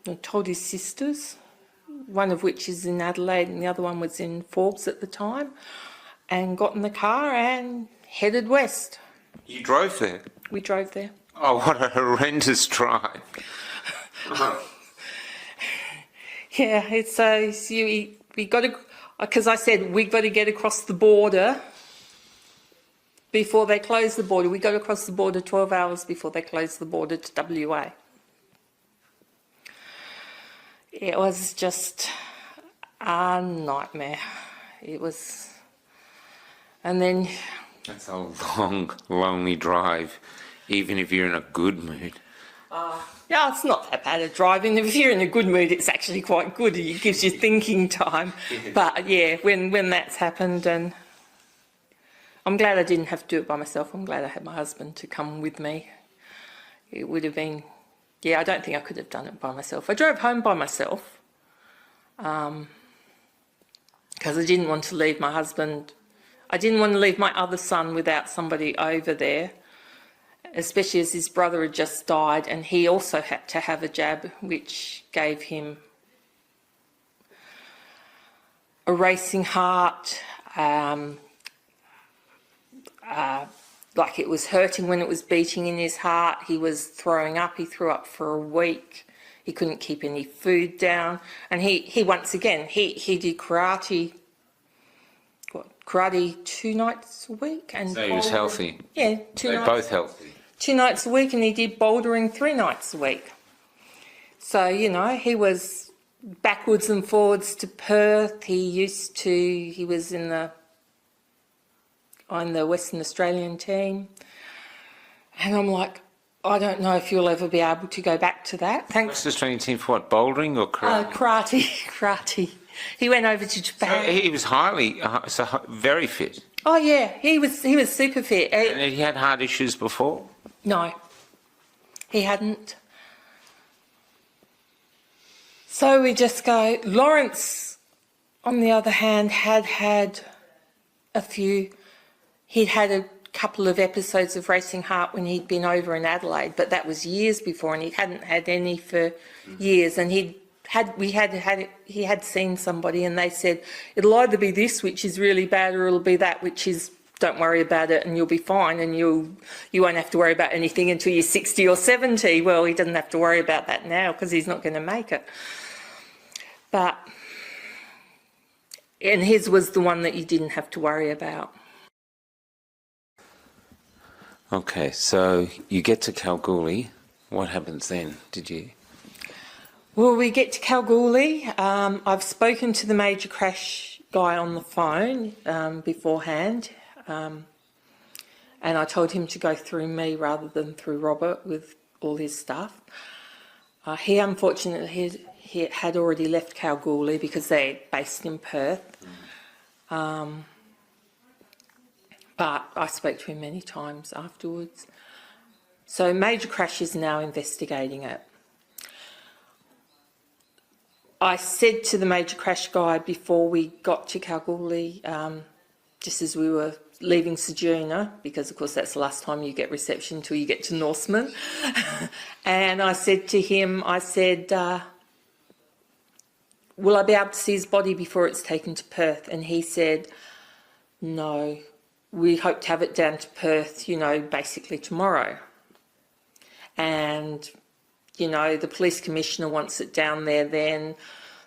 and told his sisters, one of which is in Adelaide and the other one was in Forbes at the time, and got in the car and headed west. You drove there? We drove there. Oh, what a horrendous drive. Yeah, we got to, because I said we got to get across the border before they close the border. We got across the border 12 hours before they closed the border to WA. It was just a nightmare. It was, and then That's a long, lonely drive, even if you're in a good mood. yeah, it's not that bad at driving. If you're in a good mood, it's actually quite good. It gives you thinking time. But yeah, when that's happened, and I'm glad I didn't have to do it by myself. I'm glad I had my husband to come with me. It would have been, yeah, I don't think I could have done it by myself. I drove home by myself because I didn't want to leave my husband. I didn't want to leave my other son without somebody over there, especially as his brother had just died and he also had to have a jab, which gave him a racing heart, like it was hurting when it was beating in his heart. He was throwing up. He threw up for a week. He couldn't keep any food down. And he once again, he did karate 2 nights a week. And So he was healthy. Yeah, They're both healthy. 2 nights a week, and he did bouldering 3 nights a week. So, you know, he was backwards and forwards to Perth. He was on the Western Australian team. And I'm like, I don't know if you'll ever be able to go back to that. West Australian team for what, bouldering or karate? Karate. He went over to Japan. So he was very fit. Oh yeah, he was super fit. And he had heart issues before? No, he hadn't. So we just go. Lawrence, on the other hand, had a few. He'd had a couple of episodes of racing heart when he'd been over in Adelaide, but that was years before, and he hadn't had any for years. And he had seen somebody, and they said it'll either be this, which is really bad, or it'll be that, which is don't worry about it and you'll be fine, and you won't have to worry about anything until you're 60 or 70. Well, he doesn't have to worry about that now because he's not going to make it. And his was the one that you didn't have to worry about. Okay, so you get to Kalgoorlie. What happens then? Well, we get to Kalgoorlie. I've spoken to the major crash guy on the phone beforehand, and I told him to go through me rather than through Robert with all his stuff. He unfortunately he had already left Kalgoorlie because they're based in Perth. But I spoke to him many times afterwards. So Major Crash is now investigating it. I said to the Major Crash guy before we got to Kalgoorlie, just as we were leaving Sojourner, because of course that's the last time you get reception until you get to Norseman, and I said to him, will I be able to see his body before it's taken to Perth? And he said, no, we hope to have it down to Perth, basically tomorrow. And, the police commissioner wants it down there then,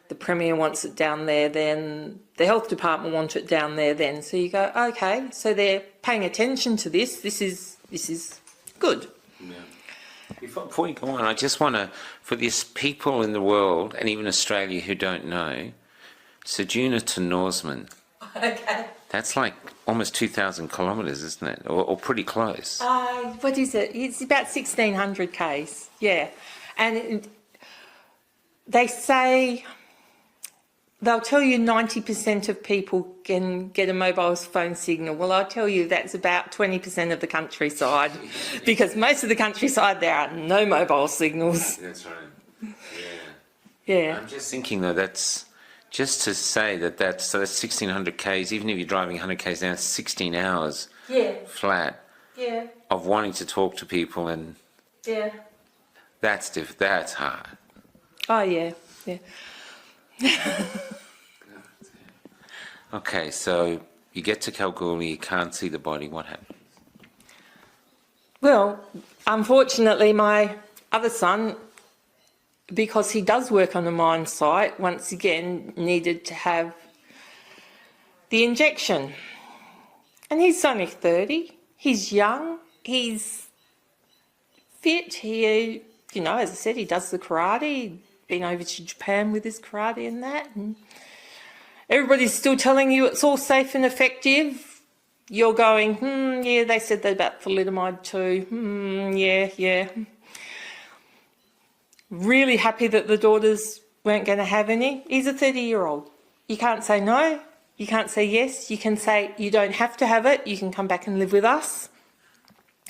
the Premier wants it down there then, the health department want it down there then. So you go, okay, so they're paying attention to this. This is good. Yeah. Before you go on, I just want to, for these people in the world, and even Australia who don't know, Sojourner to Norseman. Okay. That's like almost 2,000 kilometres, isn't it? Or pretty close. What is it? It's about 1,600 k's, yeah. And they say, they'll tell you 90% of people can get a mobile phone signal. Well, I'll tell you that's about 20% of the countryside, because most of the countryside there are no mobile signals. That's right. Yeah. I'm just thinking, though, that's just to say that's 1,600 k's, even if you're driving 100 k's down, it's 16 hours flat of wanting to talk to people, and that's hard. Oh, yeah. Okay, so you get to Kalgoorlie, you can't see the body. What happens? Well, unfortunately, my other son, because he does work on a mine site, once again needed to have the injection. And he's only 30. He's young. He's fit. He, as I said, he does the karate. been over to Japan with his karate and that, and everybody's still telling you it's all safe and effective. You're going, yeah, they said that about thalidomide too. Yeah. Really happy that the daughters weren't going to have any. He's a 30-year-old. You can't say no. You can't say yes. You can say you don't have to have it. You can come back and live with us.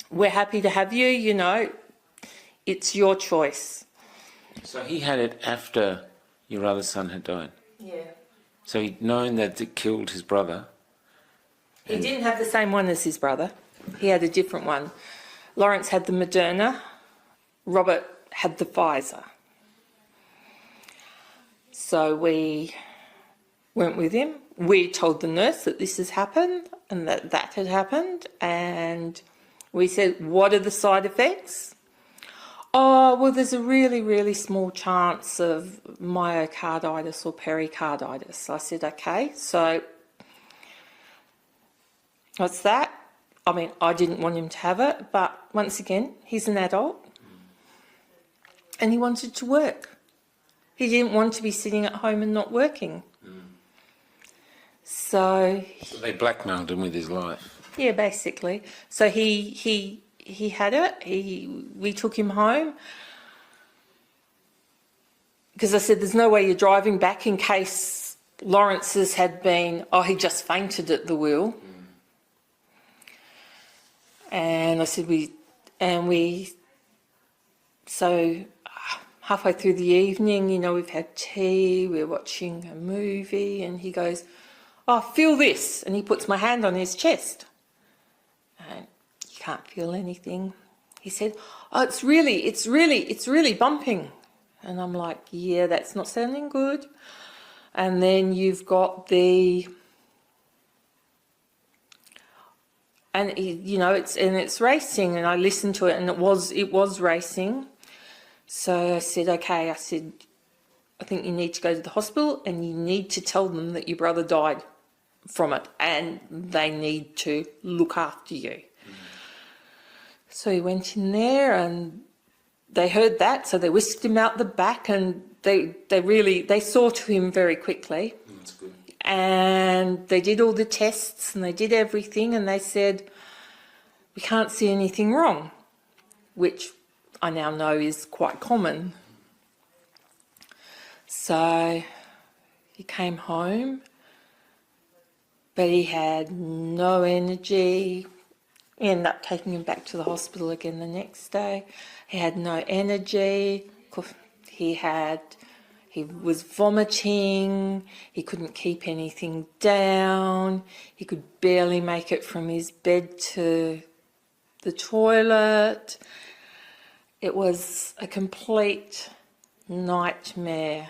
We're happy to have you, you know. It's your choice. So he had it after your other son had died? Yeah. So he'd known that it killed his brother? He didn't have the same one as his brother. He had a different one. Lawrence had the Moderna. Robert had the Pfizer. So we went with him. We told the nurse that this has happened and that had happened, and we said, what are the side effects? Oh, well, there's a really, really small chance of myocarditis or pericarditis. I said, okay, so what's that? I mean, I didn't want him to have it, but once again, he's an adult and he wanted to work. He didn't want to be sitting at home and not working. So they blackmailed him with his life. Yeah, basically. So he had it. We took him home because I said, "There's no way you're driving back in case Lawrence's had been. Oh, he just fainted at the wheel." And I said, So halfway through the evening, you know, we've had tea. We're watching a movie, and he goes, "Oh, feel this," and he puts my hand on his chest. And you can't feel anything. He said, "Oh, it's really bumping." And I'm like, "Yeah, that's not sounding good." And then you've got it's racing, and I listened to it, and it was racing. So I said, "Okay," I said, "I think you need to go to the hospital and you need to tell them that your brother died from it and they need to look after you." So he went in there and they heard that, so they whisked him out the back, and they saw to him very quickly. That's good. And they did all the tests and they did everything, and they said, "We can't see anything wrong," which I now know is quite common. So he came home, but he had no energy. We ended up taking him back to the hospital again the next day. He had no energy. He was vomiting. He couldn't keep anything down. He could barely make it from his bed to the toilet. It was a complete nightmare.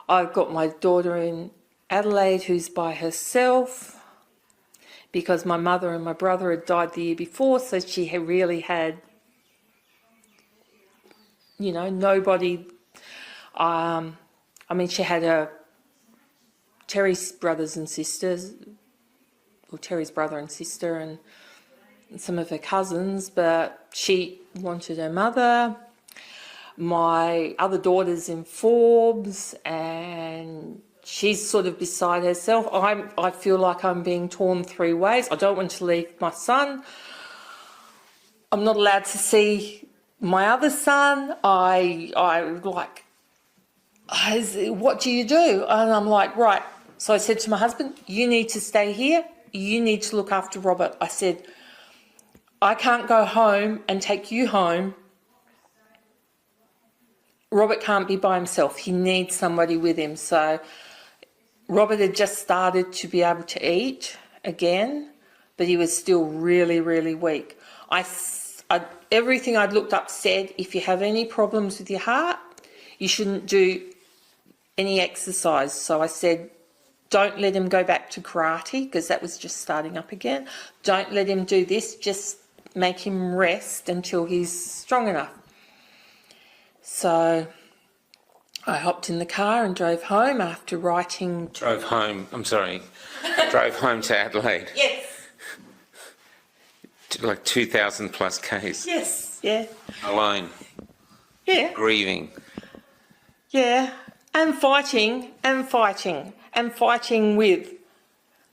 I've got my daughter in Adelaide who's by herself because my mother and my brother had died the year before, so she really had, nobody. She had Terry's brothers and sisters, or Terry's brother and sister, and some of her cousins, but she wanted her mother. My other daughter's in Forbes, and she's sort of beside herself. I feel like I'm being torn three ways. I don't want to leave my son. I'm not allowed to see my other son. What do you do? And I'm like, right. So I said to my husband, "You need to stay here. You need to look after Robert." I said, "I can't go home and take you home. Robert can't be by himself. He needs somebody with him." So Robert had just started to be able to eat again, but he was still really, really weak. Everything I'd looked up said, if you have any problems with your heart, you shouldn't do any exercise. So I said, don't let him go back to karate, because that was just starting up again. Don't let him do this. Just make him rest until he's strong enough. So I hopped in the car and drove home after writing. Drove home to Adelaide. Yes. Like 2,000 plus Ks. Yes, yeah. Alone. Yeah. Grieving. Yeah, and fighting with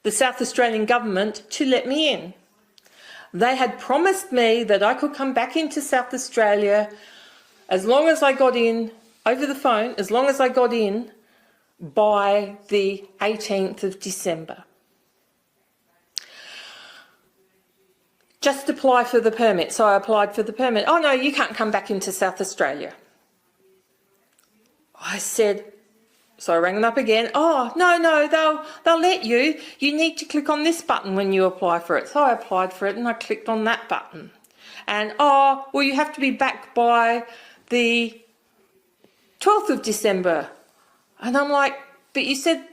the South Australian government to let me in. They had promised me that I could come back into South Australia as long as I got in, over the phone, as long as I got in by the 18th of December. Just apply for the permit. So I applied for the permit. Oh no, you can't come back into South Australia. I said, so I rang them up again. Oh, no, they'll let you. You need to click on this button when you apply for it. So I applied for it and I clicked on that button. And, oh, well, you have to be back by the 12th of December. And I'm like, but you said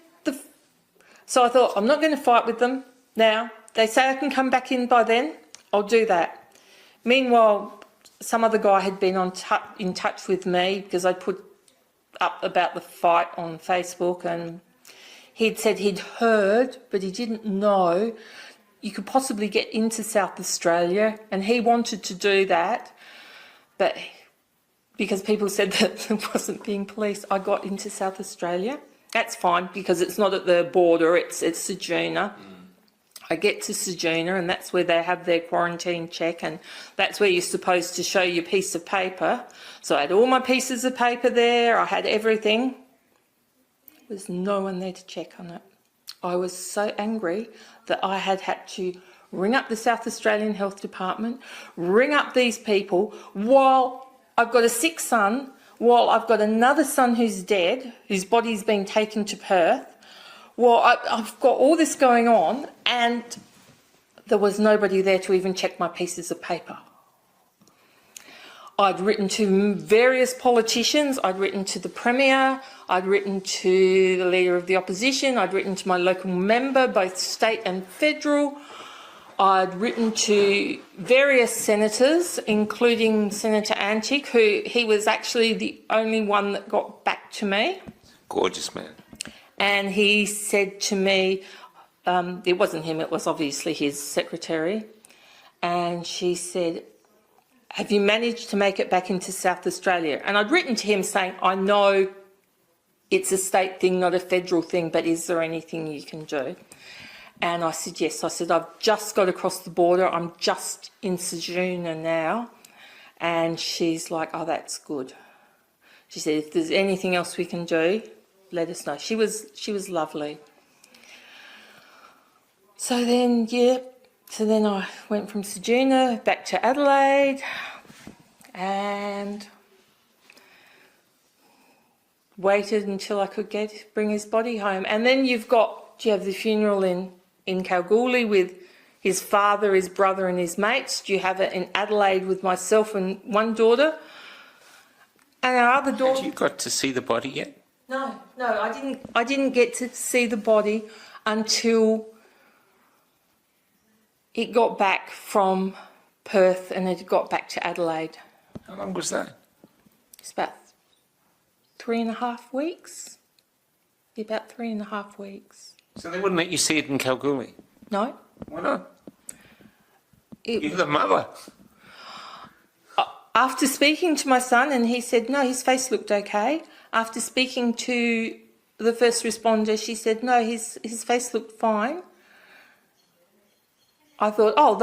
So I thought, I'm not going to fight with them now. They say I can come back in by then. I'll do that. Meanwhile, some other guy had been in touch with me because I put up about the fight on Facebook, and he'd said he'd heard, but he didn't know you could possibly get into South Australia, and he wanted to do that, but because people said that it wasn't being policed, I got into South Australia. That's fine because it's not at the border, it's Ceduna. I get to Ceduna and that's where they have their quarantine check, and that's where you're supposed to show your piece of paper. So I had all my pieces of paper there, I had everything. There was no one there to check on it. I was so angry that I had to ring up the South Australian Health Department, ring up these people while I've got a sick son, while I've got another son who's dead, whose body's been taken to Perth. Well, I've got all this going on and there was nobody there to even check my pieces of paper. I'd written to various politicians, I'd written to the Premier, I'd written to the Leader of the Opposition, I'd written to my local member, both state and federal. I'd written to various senators, including Senator Antic, he was actually the only one that got back to me. Gorgeous man. And he said to me, it wasn't him, it was obviously his secretary, and she said, have you managed to make it back into South Australia? And I'd written to him saying, I know it's a state thing, not a federal thing, but is there anything you can do? And I said, yes. I said, I've just got across the border, I'm just in Ceduna now. And she's like, oh, that's good. She said, if there's anything else we can do, let us know. She was lovely. So then, I went from Ceduna back to Adelaide and waited until I could bring his body home. And then you have the funeral in Kalgoorlie with his father, his brother and his mates. You have it in Adelaide with myself and one daughter. And our other daughter... Have you got to see the body yet? No, I didn't get to see the body until it got back from Perth and it got back to Adelaide. How long was that? It's about 3.5 weeks. About 3.5 weeks. So they wouldn't let you see it in Kalgoorlie? No. Why not? You're the mother. After speaking to my son, and he said, no, his face looked okay. After speaking to the first responder, she said, no, his face looked fine. I thought, oh,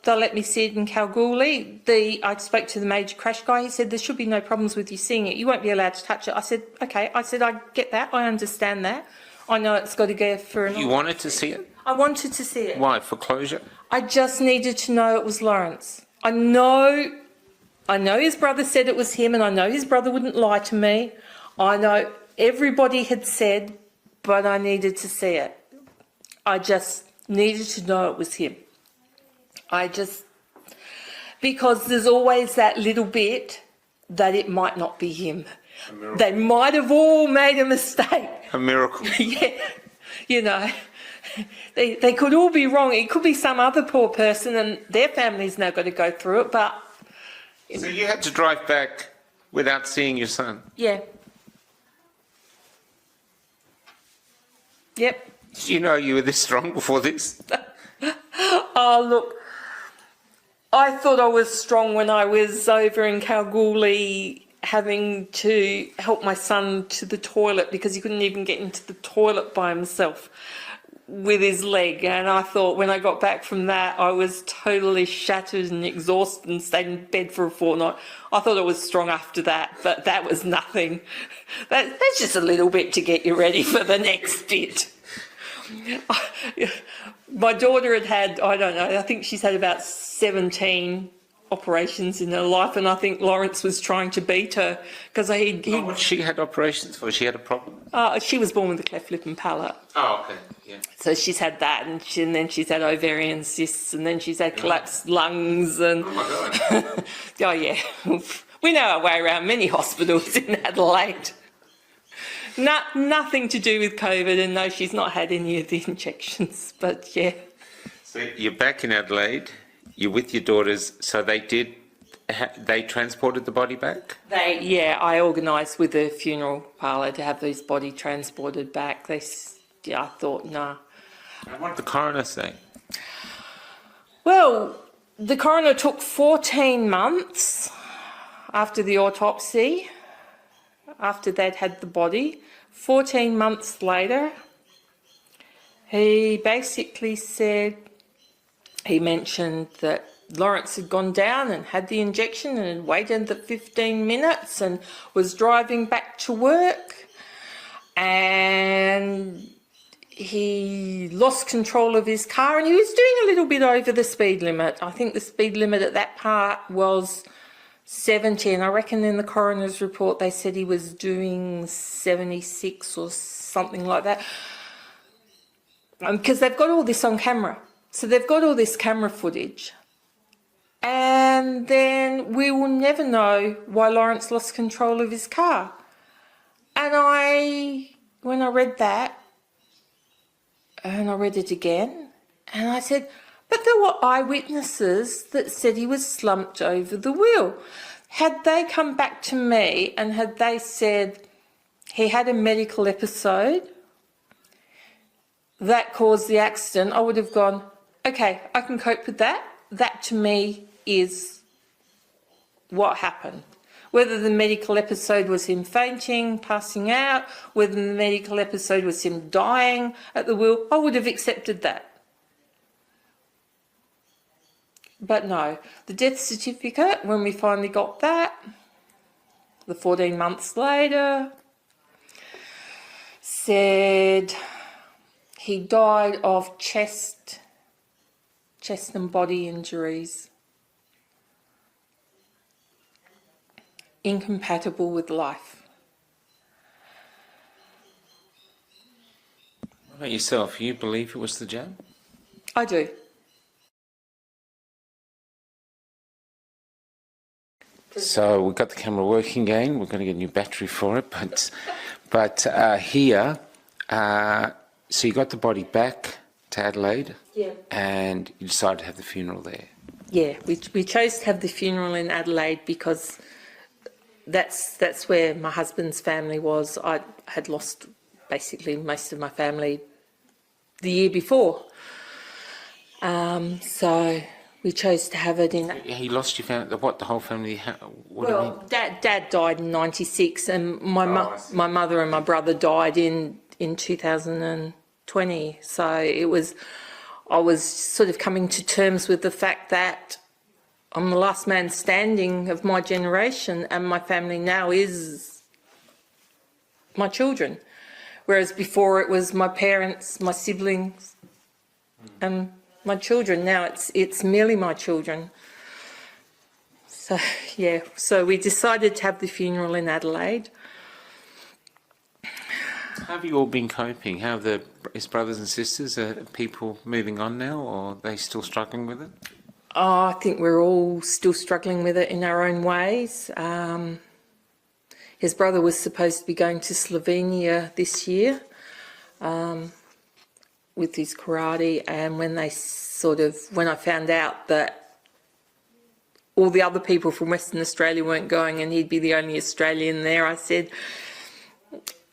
they'll let me see it in Kalgoorlie. I spoke to the major crash guy. He said, there should be no problems with you seeing it. You won't be allowed to touch it. I said, okay. I said, I get that. I understand that. I know it's got to go for an... You wanted to see it? I wanted to see it. Why? For closure? I just needed to know it was Lawrence. I know his brother said it was him, and I know his brother wouldn't lie to me. I know everybody had said, but I needed to see it. I just needed to know it was him. Because there's always that little bit that it might not be him. They might have all made a mistake. A miracle. Yeah, they could all be wrong. It could be some other poor person and their family's now got to go through it, but... So you had to drive back without seeing your son? Yeah. Yep. Did you know you were this strong before this? Oh, look, I thought I was strong when I was over in Kalgoorlie having to help my son to the toilet because he couldn't even get into the toilet by himself with his leg. And I thought when I got back from that, I was totally shattered and exhausted and stayed in bed for a fortnight. I thought I was strong after that, but that was nothing. That's just a little bit to get you ready for the next bit. My daughter had, I don't know, I think she's had about 17 operations in her life, and I think Lawrence was trying to beat her because She had operations for? She had a problem? She was born with a cleft lip and palate. Oh, okay, yeah. So she's had that, and then she's had ovarian cysts, and then she's had collapsed lungs, and Oh, my God. oh yeah, we know our way around many hospitals in Adelaide. Nothing to do with COVID, and no, she's not had any of the injections, but yeah. So you're back in Adelaide, you're with your daughters, so they transported the body back? I organised with the funeral parlour to have these body transported back. I thought, nah. And what did the coroner say? Well, the coroner took 14 months after the autopsy, after they'd had the body. 14 months later, he basically said, he mentioned that Lawrence had gone down and had the injection and had waited the 15 minutes and was driving back to work, and he lost control of his car and he was doing a little bit over the speed limit. I think the speed limit at that part was 70, and I reckon in the coroner's report they said he was doing 76 or something like that, because they've got all this on camera. So they've got all this camera footage, and then we will never know why Lawrence lost control of his car. And when I read that, and I read it again, and I said, but there were eyewitnesses that said he was slumped over the wheel. Had they come back to me and had they said he had a medical episode that caused the accident, I would have gone, okay, I can cope with that. That to me is what happened. Whether the medical episode was him fainting, passing out, whether the medical episode was him dying at the wheel, I would have accepted that. But no, the death certificate, when we finally got that, the 14 months later, said he died of chest and body injuries, incompatible with life. What about yourself? You believe it was the jab? I do. So we've got the camera working again. We're going to get a new battery for it, but here, so you got the body back to Adelaide, Yeah. and you decided to have the funeral there. Yeah, we chose to have the funeral in Adelaide because that's where my husband's family was. I had lost basically most of my family the year before, so we chose to have it in. He lost your family. What, the whole family? What do you mean? Dad died in '96, and my mother and my brother died in 2020. So I was sort of coming to terms with the fact that I'm the last man standing of my generation, and my family now is my children. Whereas before it was my parents, my siblings, and my children. Now it's merely my children. So yeah, so we decided to have the funeral in Adelaide. How have you all been coping? How have his brothers and sisters? Are people moving on now, or are they still struggling with it? Oh, I think we're all still struggling with it in our own ways. His brother was supposed to be going to Slovenia this year with his karate, and when I found out that all the other people from Western Australia weren't going and he'd be the only Australian there, I said,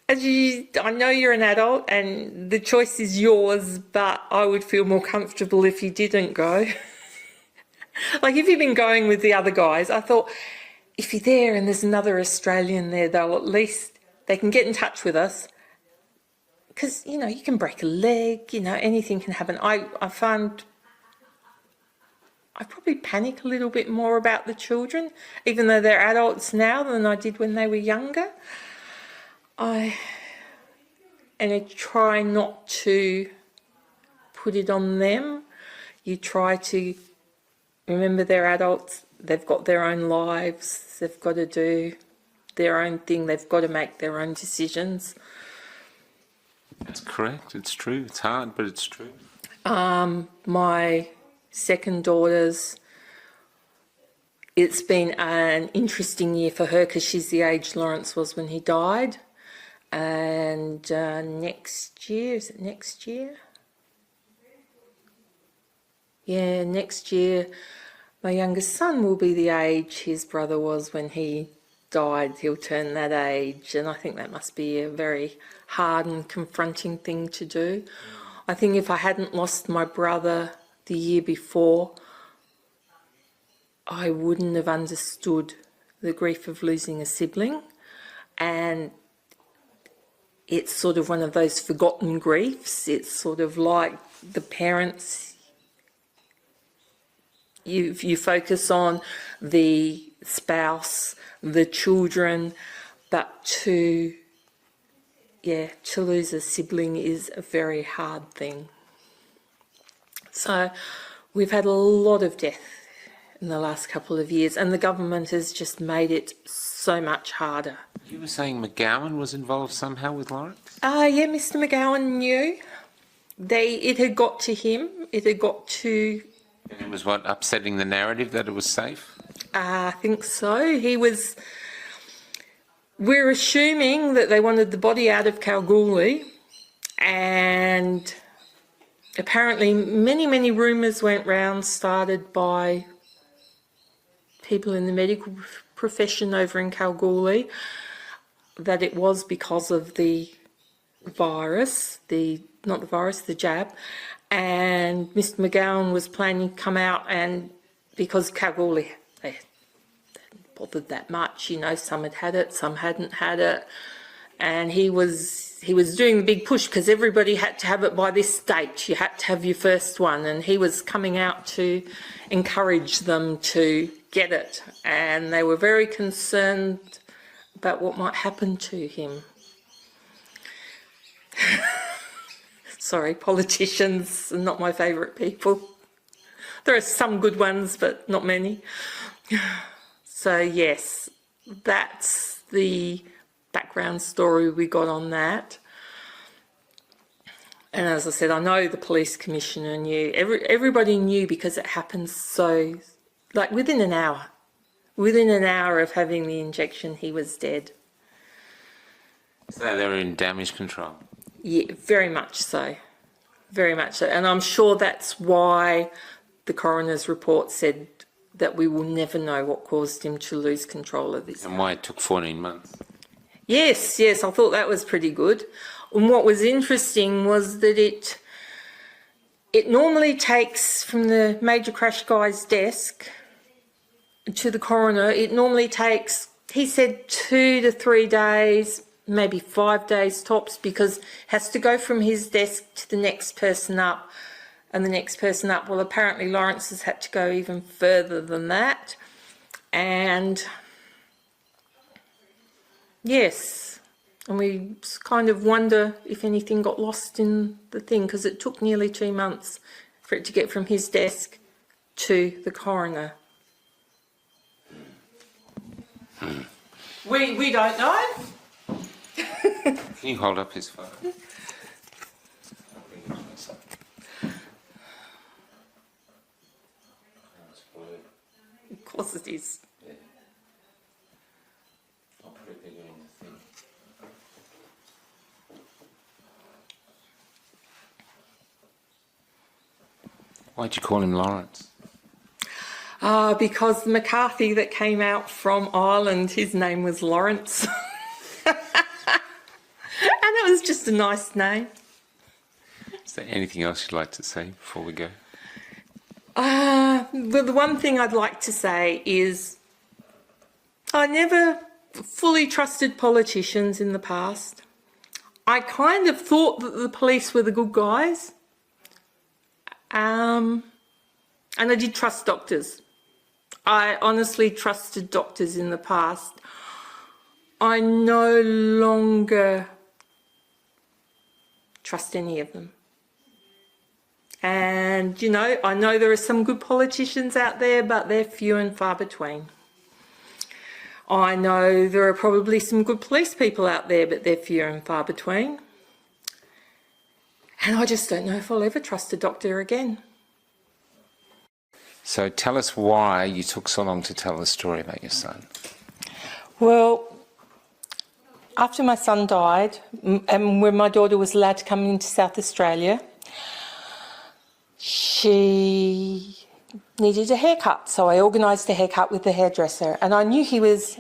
I know you're an adult and the choice is yours, but I would feel more comfortable if you didn't go. Like if you'd been going with the other guys, I thought if you're there and there's another Australian there, they can get in touch with us. Because, you know, you can break a leg, you know, anything can happen. I find I probably panic a little bit more about the children, even though they're adults now, than I did when they were younger. I try not to put it on them. You try to remember they're adults, they've got their own lives, they've got to do their own thing, they've got to make their own decisions. That's correct. It's true. It's hard, but it's true. My second daughter's, it's been an interesting year for her because she's the age Lawrence was when he died. And next year, is it next year? Yeah, next year my youngest son will be the age his brother was when he died. He'll turn that age, and I think that must be a very hard and confronting thing to do. I think if I hadn't lost my brother the year before, I wouldn't have understood the grief of losing a sibling, and it's sort of one of those forgotten griefs. It's sort of like the parents, you focus on the spouse, the children, but to lose a sibling is a very hard thing. So we've had a lot of death in the last couple of years, and the government has just made it so much harder. You were saying McGowan was involved somehow with Lawrence? Yeah, Mr. McGowan knew. It had got to him. It had got to... And it was what, upsetting the narrative that it was safe? I think so. We're assuming that they wanted the body out of Kalgoorlie, and apparently many rumours went round, started by people in the medical profession over in Kalgoorlie, that it was because of the virus, the jab, and Mr. McGowan was planning to come out, and because Kalgoorlie, they hadn't bothered that much, you know, some had it, some hadn't had it, and he was doing the big push because everybody had to have it by this date. You had to have your first one, and he was coming out to encourage them to get it, and they were very concerned about what might happen to him. Sorry, politicians are not my favourite people. There are some good ones, but not many. So yes, that's the background story we got on that. And as I said, I know the police commissioner knew. Everybody knew because it happened so, like within an hour. Within an hour of having the injection, he was dead. So they were in damage control? Yeah, very much so. Very much so. And I'm sure that's why the coroner's report said that we will never know what caused him to lose control of this. And why it took 14 months? Yes, I thought that was pretty good. And what was interesting was that it normally takes, from the major crash guy's desk to the coroner, it normally takes, he said, 2 to 3 days, maybe 5 days tops, because it has to go from his desk to the next person up and the next person up. Well, apparently Lawrence has had to go even further than that. And yes, and we kind of wonder if anything got lost in the thing, because it took nearly 2 months for it to get from his desk to the coroner. We don't know. Can you hold up his phone? Of course it is. Yeah. I'll put it bigger in the thing. Why'd you call him Lawrence? Because the McCarthy that came out from Ireland, his name was Lawrence. And it was just a nice name. Is there anything else you'd like to say before we go? Well, the one thing I'd like to say is I never fully trusted politicians in the past. I kind of thought that the police were the good guys. And I did trust doctors. I honestly trusted doctors in the past. I no longer trust any of them. And, you know, I know there are some good politicians out there, but they're few and far between. I know there are probably some good police people out there, but they're few and far between. And I just don't know if I'll ever trust a doctor again. So tell us why you took so long to tell the story about your son. Well, after my son died, and when my daughter was allowed to come into South Australia, she needed a haircut. So I organised a haircut with the hairdresser, and I knew he was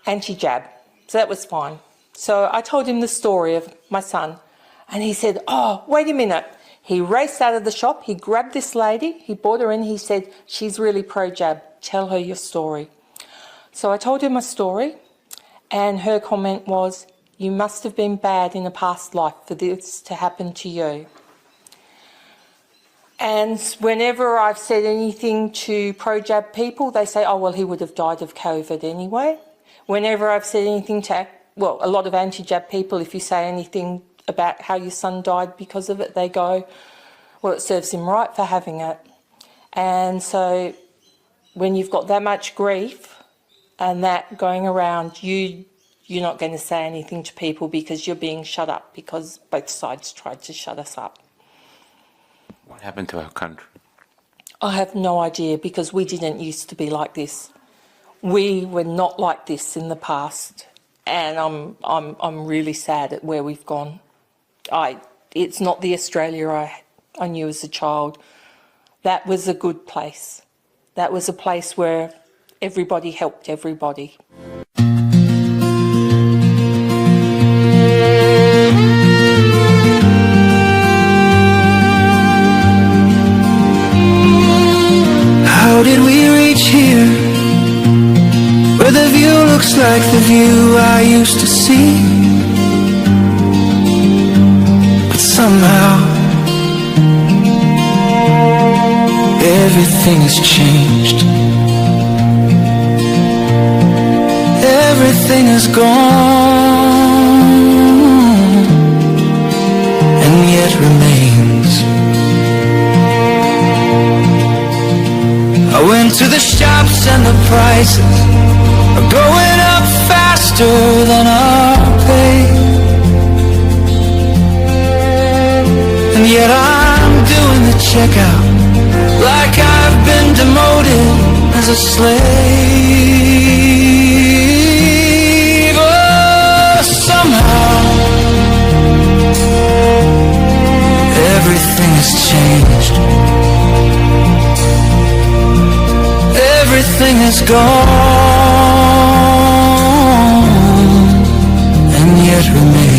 anti-jab, so that was fine. So I told him the story of my son, and he said, "Oh, wait a minute." He raced out of the shop, he grabbed this lady, he brought her in, he said, "She's really pro-jab, tell her your story." So I told her my story, and her comment was, "You must have been bad in a past life for this to happen to you." And whenever I've said anything to pro-jab people, they say, "Oh, well, he would have died of COVID anyway." Whenever I've said anything to, well, a lot of anti-jab people, if you say anything about how your son died because of it, they go, "Well, it serves him right for having it." And so when you've got that much grief and that going around, you're not going to say anything to people because you're being shut up, because both sides tried to shut us up. What happened to our country? I have no idea, because we didn't used to be like this. We were not like this in the past, and I'm really sad at where we've gone. It's not the Australia I knew as a child. That was a good place. That was a place where everybody helped everybody. How did we reach here, where the view looks like the view I used to see? But somehow everything has changed. Everything is gone, and yet remains. I went to the shops and the prices are going up faster than our pay, and yet I'm doing the checkout like I've been demoted as a slave. Oh, somehow everything has changed. Everything is gone, and yet remains.